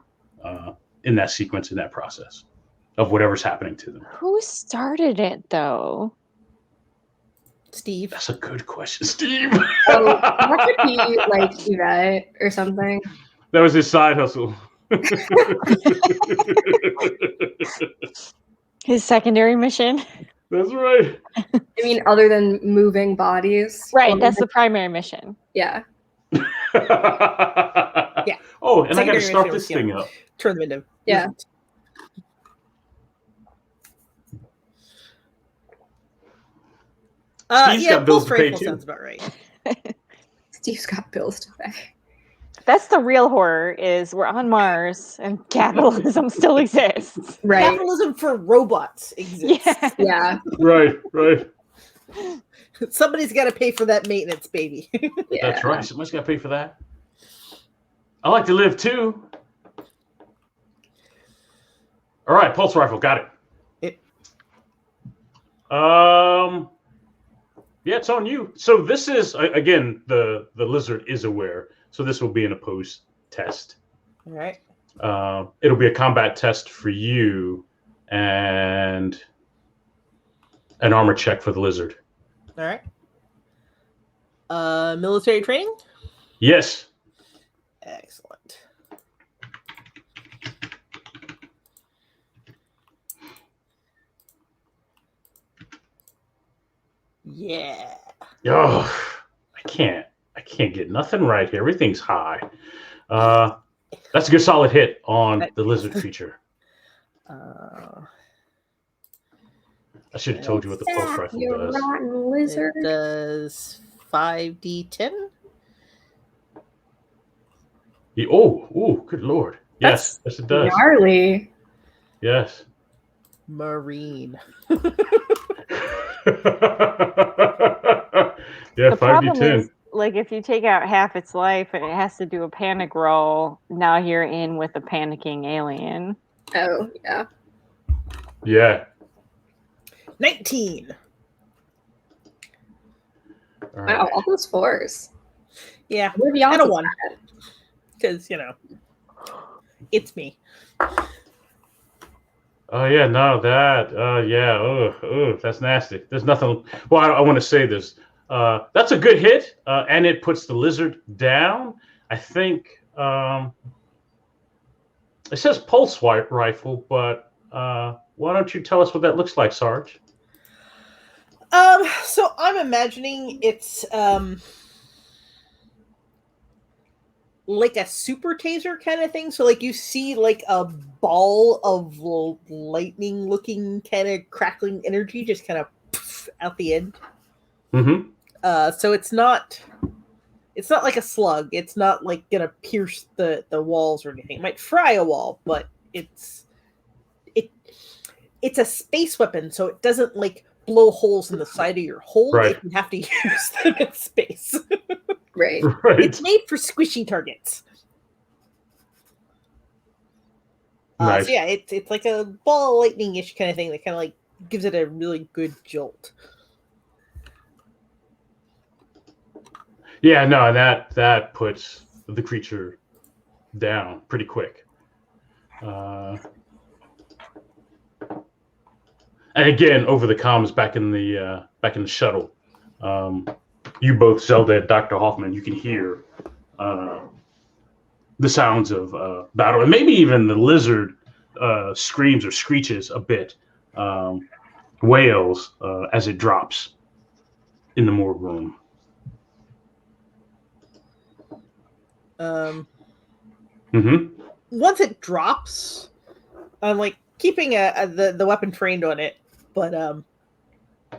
that sequence, in that process of whatever's happening to them. Who started it, though? Steve. That's a good question, Steve. Oh, that could be like Yvette or something. That was his side hustle. His secondary mission. That's right. I mean, other than moving bodies. Right, that's the primary mission. Yeah. Yeah. Oh, and I got to Secondary start mission this was, thing up. Turn the window. Yeah. Steve's got bills Pulse to pay, rifle too. sounds about right. Steve's got bills to pay. That's the real horror, is we're on Mars and capitalism still exists. Right. Capitalism for robots exists. Yeah. Yeah. Right, right. Somebody's got to pay for that maintenance, baby. Yeah. That's right. Somebody's got to pay for that. I like to live too. All right, pulse rifle, got it. Yeah, it's on you. So this is again the lizard is aware. So this will be an opposed test. All right. It'll be a combat test for you and an armor check for the lizard. All right. Military training? Yes. Excellent. Yeah. Oh, I can't get nothing right here. Everything's high. That's a good solid hit on the lizard creature. I should have told you what the pulse rifle You does. rotten lizard. It does 5d10. Oh, good lord. Yes, yes it does. Gnarly. Yes. Marine. Yeah, The problem 5d10. is, like, if you take out half its life and it has to do a panic roll, now you're in with a panicking alien. Oh, yeah. Yeah. 19. All right. Wow, all those fours. Yeah. What are the And a odds of 1. that? Because, it's me. Oh yeah, no, that. Yeah. Oh, that's nasty. There's nothing. Well, I want to say this. That's a good hit, and it puts the lizard down. I think it says pulse rifle, but why don't you tell us what that looks like, Sarge? So I'm imagining it's like a super taser kind of thing. So like you see like a ball of lightning looking kind of crackling energy just kind of out the end. Mm-hmm. So it's not like a slug. It's not like gonna pierce the walls or anything. It might fry a wall, but it's a space weapon, so it doesn't like blow holes in the side of your hole. Right. If you have to use them in space. Right. Right. It's made for squishy targets. Nice. So yeah, it's like a ball of lightning-ish kind of thing that kind of like gives it a really good jolt. Yeah, no, that puts the creature down pretty quick. And again, over the comms back in the shuttle, you both, Zelda and Dr. Hoffman, you can hear the sounds of battle, and maybe even the lizard screams or screeches a bit, wails as it drops in the morgue room. Once it drops, I'm like keeping the weapon trained on it, but I'm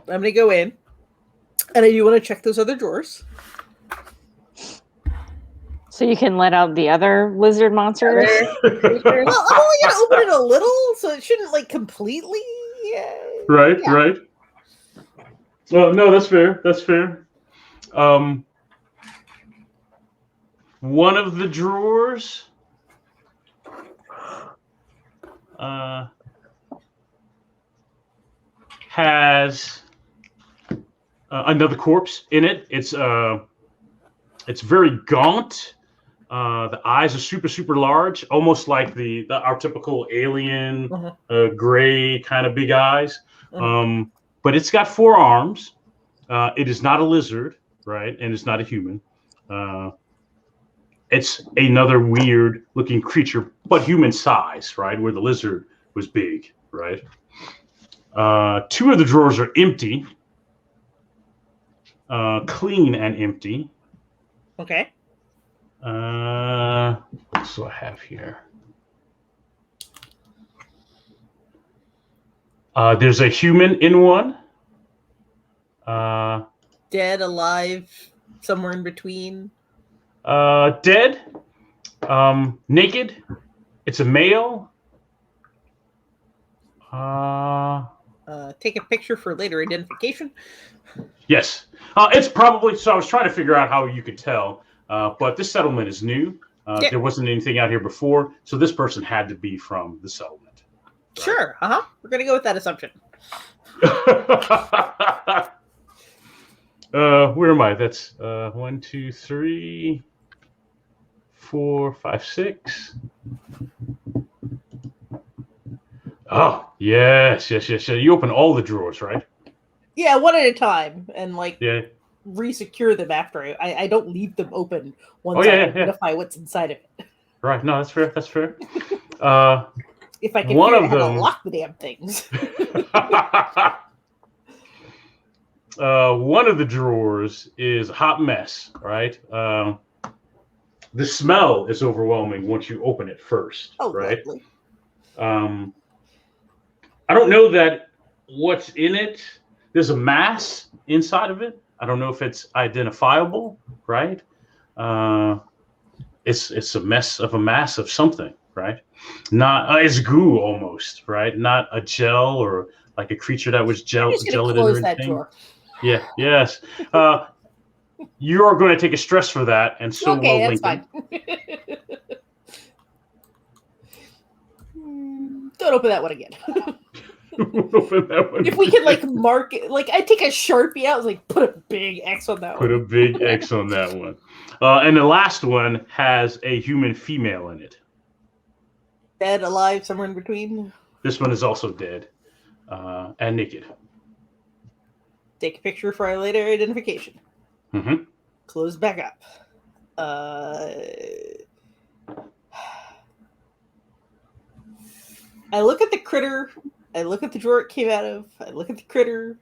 gonna go in, and I do want to check those other drawers. So you can let out the other lizard monsters? Well, I'm only gonna open it a little, so it shouldn't like completely. Right, yeah. right. Well, no, that's fair. That's fair. One of the drawers has another corpse in it. It's very gaunt. The eyes are super, super large, almost like our typical alien, gray kind of big eyes. But it's got 4 arms. It is not a lizard, right? And it's not a human. it's another weird looking creature, but human size, right? Where the lizard was big, right? 2 of the drawers are empty, clean and empty. Okay. What do I have here? There's a human in one. Dead, alive, somewhere in between. Dead. Naked. It's a male. Take a picture for later identification. Yes. It's probably, so I was trying to figure out how you could tell, but this settlement is new. Yep. There wasn't anything out here before, so this person had to be from the settlement. Right? Sure. We're going to go with that assumption. Where am I? That's 1, 2, 3, 4, 5, 6. Oh, yes. You open all the drawers, right? Yeah, one at a time, and re-secure them after. I don't leave them open once I identify what's inside of it. Right. No, that's fair. That's fair. If I can figure out how to lock the damn things. One of the drawers is a hot mess, right? The smell is overwhelming once you open it first, right? Lovely. I don't know that what's in it. There's a mass inside of it. I don't know if it's identifiable, right? It's a mass of something, right? Not it's goo almost, right? Not a gel or like a creature that was gelatin or anything. Drawer. Yeah. Yes. You are going to take a stress for that, and so will Lincoln. Fine. Don't open that one again. If we could mark it, I take a Sharpie out, put a big X on that one. Put a big X on that one. And the last one has a human female in it. Dead, alive, somewhere in between. This one is also dead and naked. Take a picture for our later identification. Mm-hmm. Close back up. I look at the critter. I look at the drawer it came out of. I look at the critter.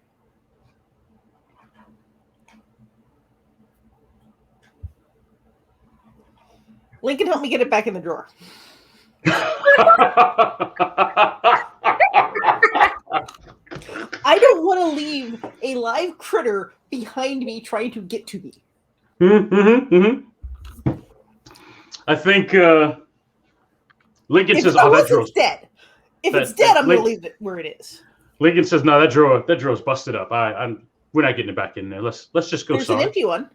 Lincoln, help me get it back in the drawer. I don't want to leave a live critter behind me trying to get to me. I think Lincoln says, that drawer's dead. If it's dead, I'm going to leave it where it is. Lincoln says, no, that drawer's busted up. We're not getting it back in there. Let's just go. There's an empty one.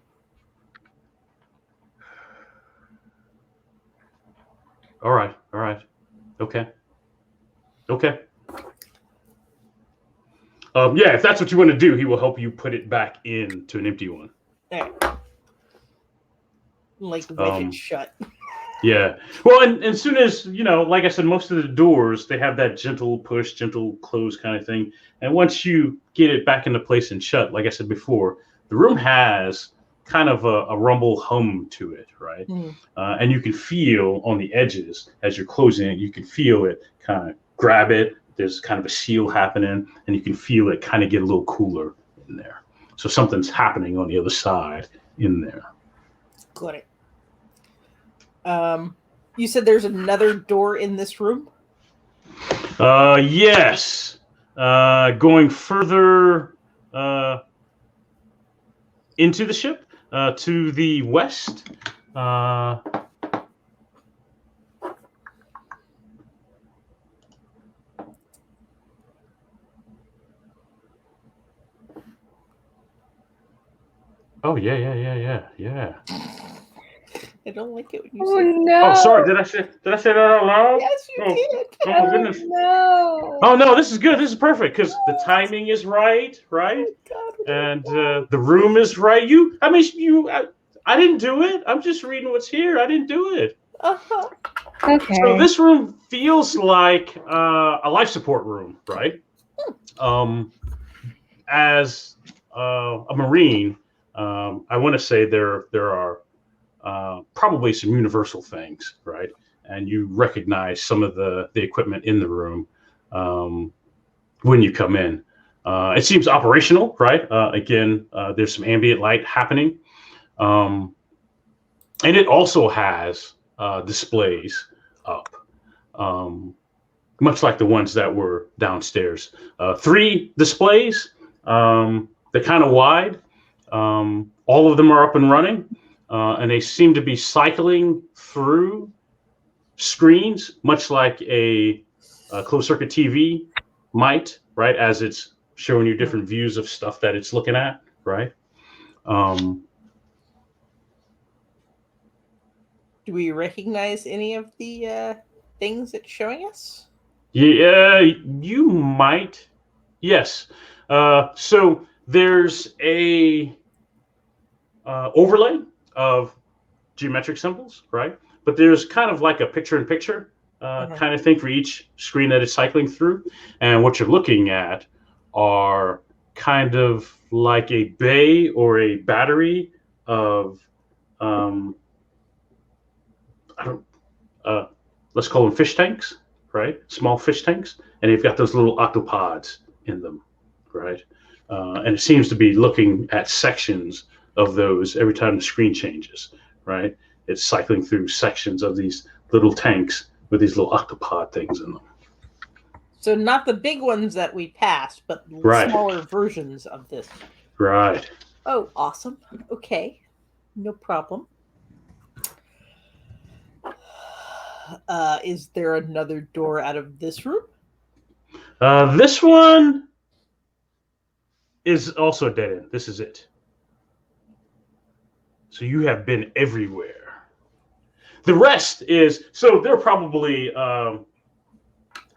All right. Okay. If that's what you want to do, he will help you put it back into an empty one. There. Wedge it shut. Yeah. Well, and as soon as, like I said, most of the doors, they have that gentle push, gentle close kind of thing. And once you get it back into place and shut, like I said before, the room has kind of a rumble hum to it, right? Mm. And you can feel on the edges as you're closing it, you can feel it kind of grab it. There's kind of a seal happening, and you can feel it kind of get a little cooler in there. So something's happening on the other side in there. Got it. You said there's another door in this room? Yes. Going further into the ship, to the west. Oh, yeah. I don't like it when you say no. Oh, sorry. Did I say that out loud? Yes, you did. Oh, my goodness. No. Oh, no, this is good. This is perfect because the timing is right? Oh, God, and the room is right. I didn't do it. I'm just reading what's here. I didn't do it. Uh-huh. Okay. So this room feels like a life support room, right? As a Marine, I want to say there are probably some universal things, right? And you recognize some of the equipment in the room when you come in. It seems operational, right? Again, there's some ambient light happening. And it also has displays up, much like the ones that were downstairs. 3 displays, they're kind of wide. All of them are up and running, and they seem to be cycling through screens, much like a closed-circuit TV might, right, as it's showing you different views of stuff that it's looking at, right? Do we recognize any of the things it's showing us? Yeah, you might. Yes. So there's a overlay of geometric symbols, right? But there's kind of like a picture-in-picture kind of thing for each screen that it's cycling through. And what you're looking at are kind of like a bay or a battery of let's call them fish tanks, right? Small fish tanks, and they've got those little octopods in them, right? And it seems to be looking at sections of those every time the screen changes, right? It's cycling through sections of these little tanks with these little octopod things in them. So not the big ones that we passed, but smaller versions of this. Right. Oh, awesome. Okay. No problem. Is there another door out of this room? This one is also a dead end. This is it. So you have been everywhere. The rest is, so they're probably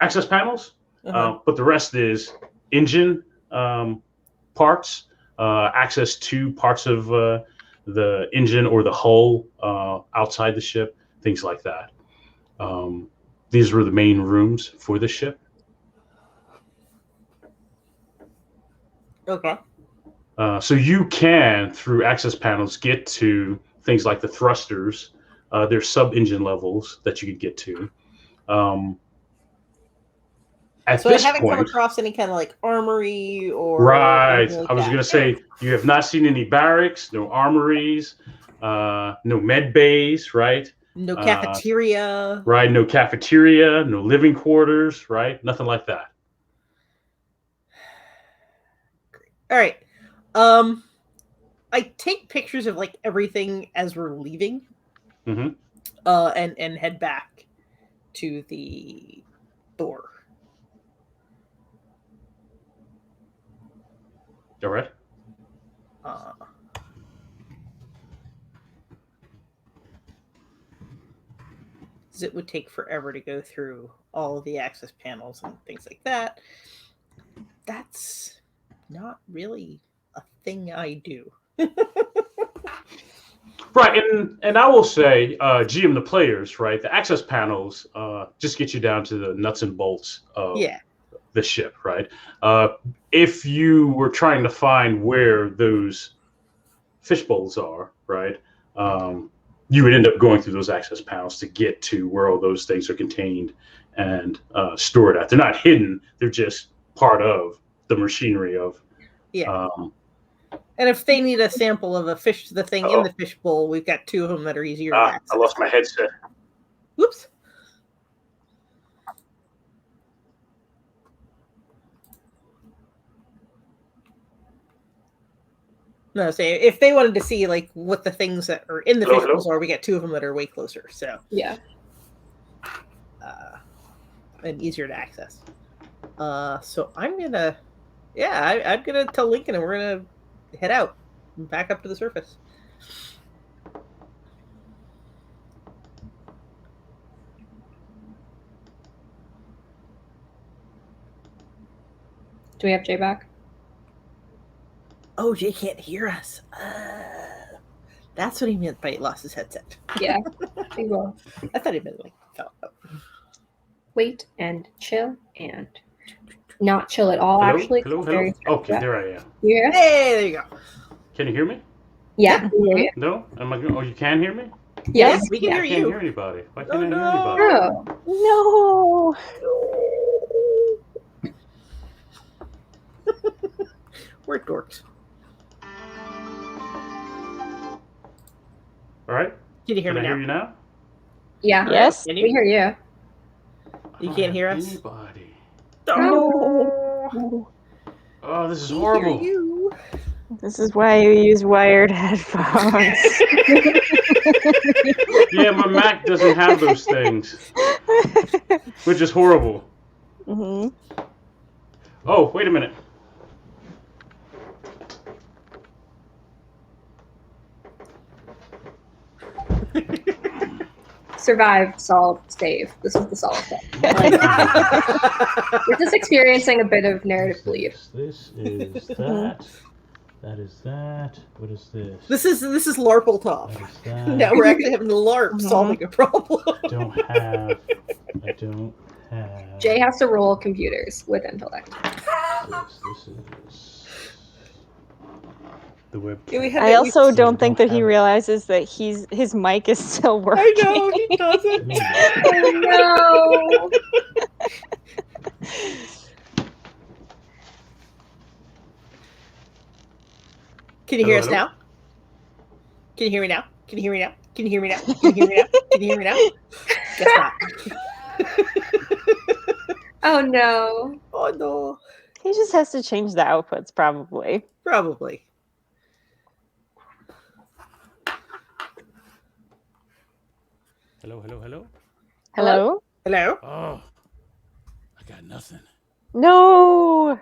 access panels, but the rest is engine parts, access to parts of the engine or the hull outside the ship, things like that. These were the main rooms for the ship. Okay. So you can, through access panels, get to things like the thrusters. There's sub-engine levels that you could get to. So I haven't come across any kind of like armory or... Right. Like I was going to say, you have not seen any barracks, no armories, no med bays, right? No cafeteria. Right, no cafeteria, no living quarters, right? Nothing like that. All right. I take pictures of like everything as we're leaving. And head back to the door. All right. It would take forever to go through all of the access panels and things like that. That's not really a thing I do. Right, and I will say, GM the players, right? The access panels just get you down to the nuts and bolts of the ship, right? If you were trying to find where those fish bowls are, right? You would end up going through those access panels to get to where all those things are contained and stored at. They're not hidden; they're just part of the machinery of. And if they need a sample of a fish, the thing in the fish bowl, we've got 2 of them that are easier to access. I lost my headset. Whoops. No, say if they wanted to see like what the things that are in the fish bowls are, we got 2 of them that are way closer. So yeah, and easier to access. So I'm gonna, I'm gonna tell Lincoln, and we're gonna head out and back up to the surface. Do we have Jay back? Oh, Jay can't hear us. That's what he meant by he lost his headset. Yeah, he will. I thought he meant like fell out. Wait and chill and not chill at all. Hello? Actually, hello. Okay, there I am. Yeah. Hey, there you go. Can you hear me? Yeah. Yeah. No? Am I? Oh, you can hear me? Yes, Yes. we can I hear can't you. hear anybody. Why can't Oh, I hear no. anybody? Oh. No. We're dorks. All right. Can you hear Can me I now? hear you now? Yeah. Yes. Can We you? hear you. You can't hear us? Anybody? Oh, No. Oh, this is we hear horrible. you. This is why you use wired headphones. Yeah, my Mac doesn't have those things, which is horrible. Hmm. Oh, wait a minute. Survive, solve, save. This is the solve step. We're just experiencing a bit of narrative bleed. This is that. That is that. What is this? This is LARPle top. That is that. Now we're actually having the LARP solving a problem. I don't have. Jay has to roll computers with intellect. This is the webcam. Yeah, we had I that- also we- don't think that he have it. realizes that his mic is still working. I know he doesn't. Oh no! Can you hear us Hello? now? Can you hear me now? Can you hear me now? Can you hear me now? Can you hear me now? Can you hear me now? Guess not. Oh no! Oh no. He just has to change the outputs, probably. Probably. Hello. Hello? Hello? Oh, I got nothing. No.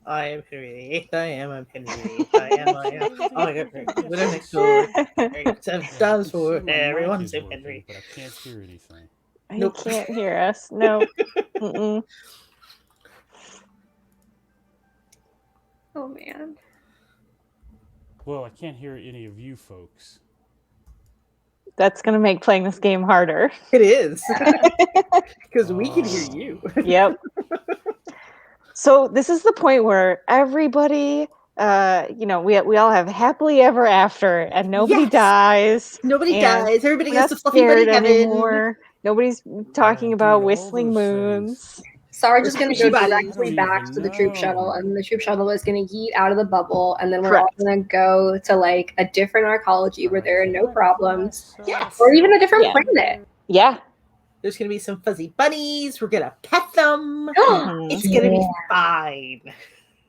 I am Henry VIII. I'm Henry VIII. I am. With a next door. 7 times for everyone's named Henry. But I can't hear anything. He Nope. can't hear us. No. Mm-mm. Oh man! Well, I can't hear any of you folks. That's going to make playing this game harder. It is. Because we can hear you. Yep. So this is the point where everybody, we all have happily ever after, and nobody Yes. dies. Nobody and dies. Everybody We're goes not to fluffy buddy scared heaven. anymore. Nobody's talking about all whistling those moons. Sarge is going to go Squishy bodies. directly I don't back even to the troop know. shuttle, and the troop shuttle is going to yeet out of the bubble, and then we're Correct. all going to go to like a different arcology where there are no problems, Yes. or even a different Yeah. planet. Yeah. There's going to be some fuzzy bunnies. We're going to pet them. Mhm. It's going to be fine.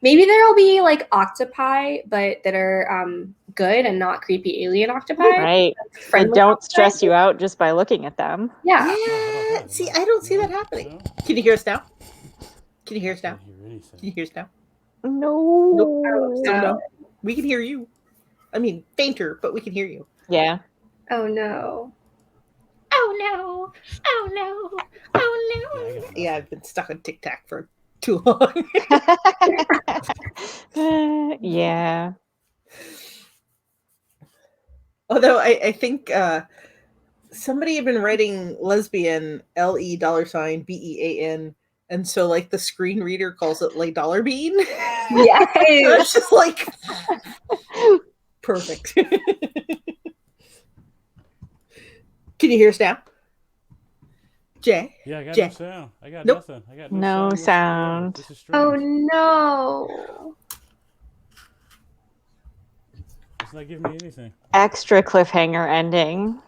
Maybe there'll be like octopi, but that are good and not creepy alien octopi. Right. They Friendly don't octopi. stress you out just by looking at them. Yeah. Yeah. See, I don't see that happening. Can you hear us now? Can you hear us now? Can you hear us now? No. Nope. No. We can hear you. I mean, fainter, but we can hear you. Yeah. Oh no. Oh no. Oh no. Oh no. Yeah, I've been stuck on Tic Tac for too long. Yeah. Although I think somebody had been writing lesbian LE$BEAN, and so like the screen reader calls it like dollar bean. Yes. So it's just like perfect. Can you hear us now? Jay? Yeah, I got Jay. no sound. I got Nope. nothing. I got No whatsoever. sound. This is strange. Oh no. It's not giving me anything. Extra cliffhanger ending.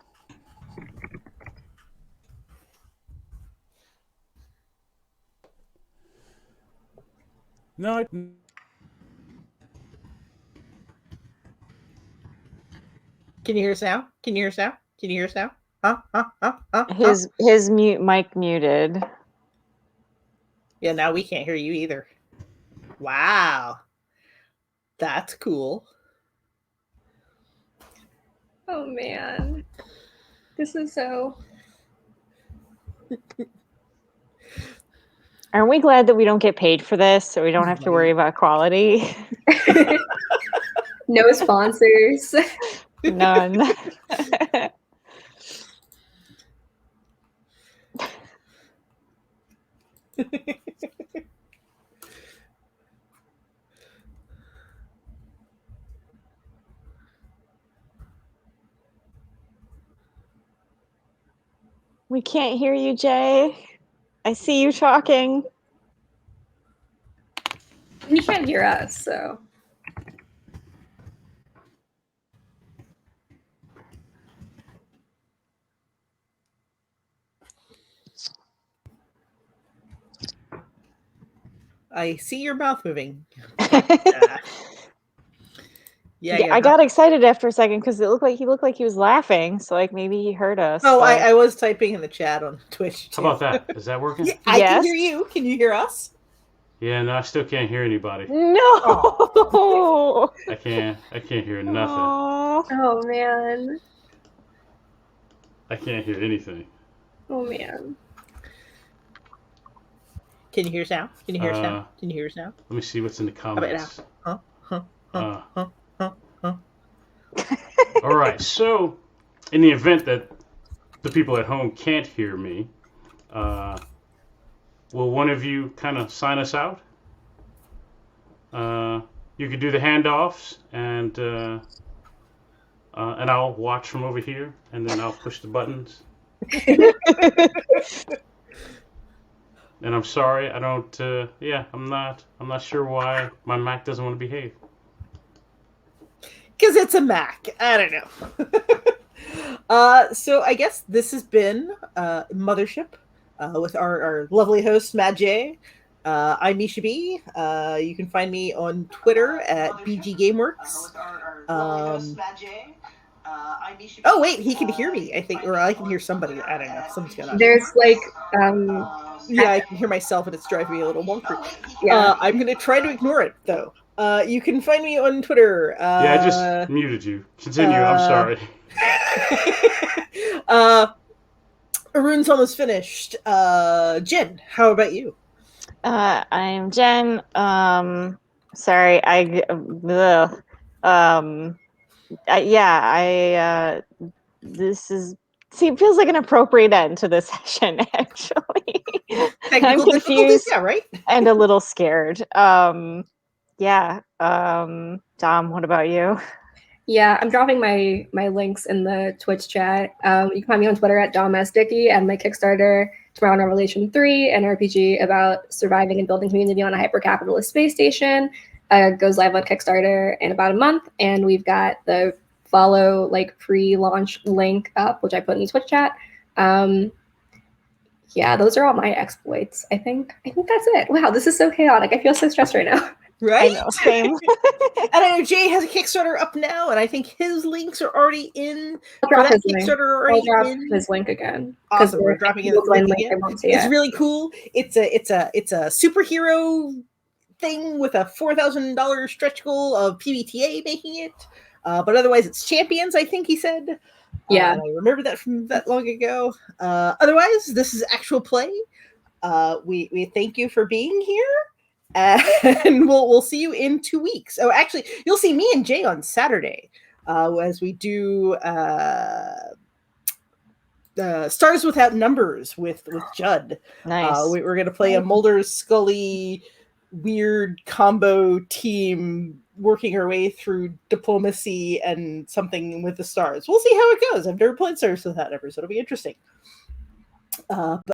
No. Can you hear us now? Can you hear us now? Can you hear us now? Huh? His mic muted. Yeah, now we can't hear you either. Wow. That's cool. Oh man. This is so. Aren't we glad that we don't get paid for this, so we don't have to worry about quality? No sponsors. None. We can't hear you, Jay. I see you talking. You can't hear us, so. I see your mouth moving. Yeah, I got excited after a second because he looked like he was laughing. So like maybe he heard us. Oh, I was typing in the chat on Twitch too. How about that? Is that working? Yeah, I can hear you. Can you hear us? Yeah, no, I still can't hear anybody. No. Oh. I can't hear nothing. Oh man. I can't hear anything. Oh man. Can you hear us now? Can you hear us now? Can you hear us now? Let me see what's in the comments. All right, so in the event that the people at home can't hear me, will one of you kind of sign us out? You could do the handoffs, and I'll watch from over here, and then I'll push the buttons. And I'm sorry, I don't. I'm not sure why my Mac doesn't want to behave. Because it's a Mac. I don't know. So I guess this has been Mothership with our lovely host, Matt J. I'm Misha B. You can find me on Twitter at BGGameworks. Oh wait, he can hear me, I think, or I can hear somebody. I don't know. Something's going on. There's like yeah, I can hear myself, and it's driving me a little wonky. Yeah. I'm going to try to ignore it though. You can find me on Twitter. Yeah, I just muted you. Continue. I'm sorry. Arun's almost finished. Jen, how about you? I'm Jen. Sorry, this is. See, it feels like an appropriate end to this session, actually. I'm confused, yeah, right? and a little scared. Dom, what about you? Yeah, I'm dropping my links in the Twitch chat. You can find me on Twitter at DomSDicky, and my Kickstarter, Tomorrow in Revelation 3, an RPG about surviving and building community on a hyper-capitalist space station, goes live on Kickstarter in about a month, and we've got the follow pre-launch link up, which I put in the Twitch chat. Yeah, those are all my exploits. I think that's it. Wow, this is so chaotic. I feel so stressed right now. Right? I know, same. And I know Jay has a Kickstarter up now, and I think his links are already in. I'll drop his His link again. Awesome. We're dropping his link again. It's really cool. It's a superhero thing with a $4,000 stretch goal of PBTA making it. But otherwise, it's Champions, I think he said. Yeah. I remember that from that long ago. Otherwise, this is actual play. We thank you for being here. And we'll see you in 2 weeks. Oh, actually, you'll see me and Jay on Saturday as we do Stars Without Numbers with Judd. Nice. We're going to play a Mulder Scully weird combo team working our way through diplomacy and something with the stars. We'll see how it goes. I've never played Stars Without Numbers, so it'll be interesting. But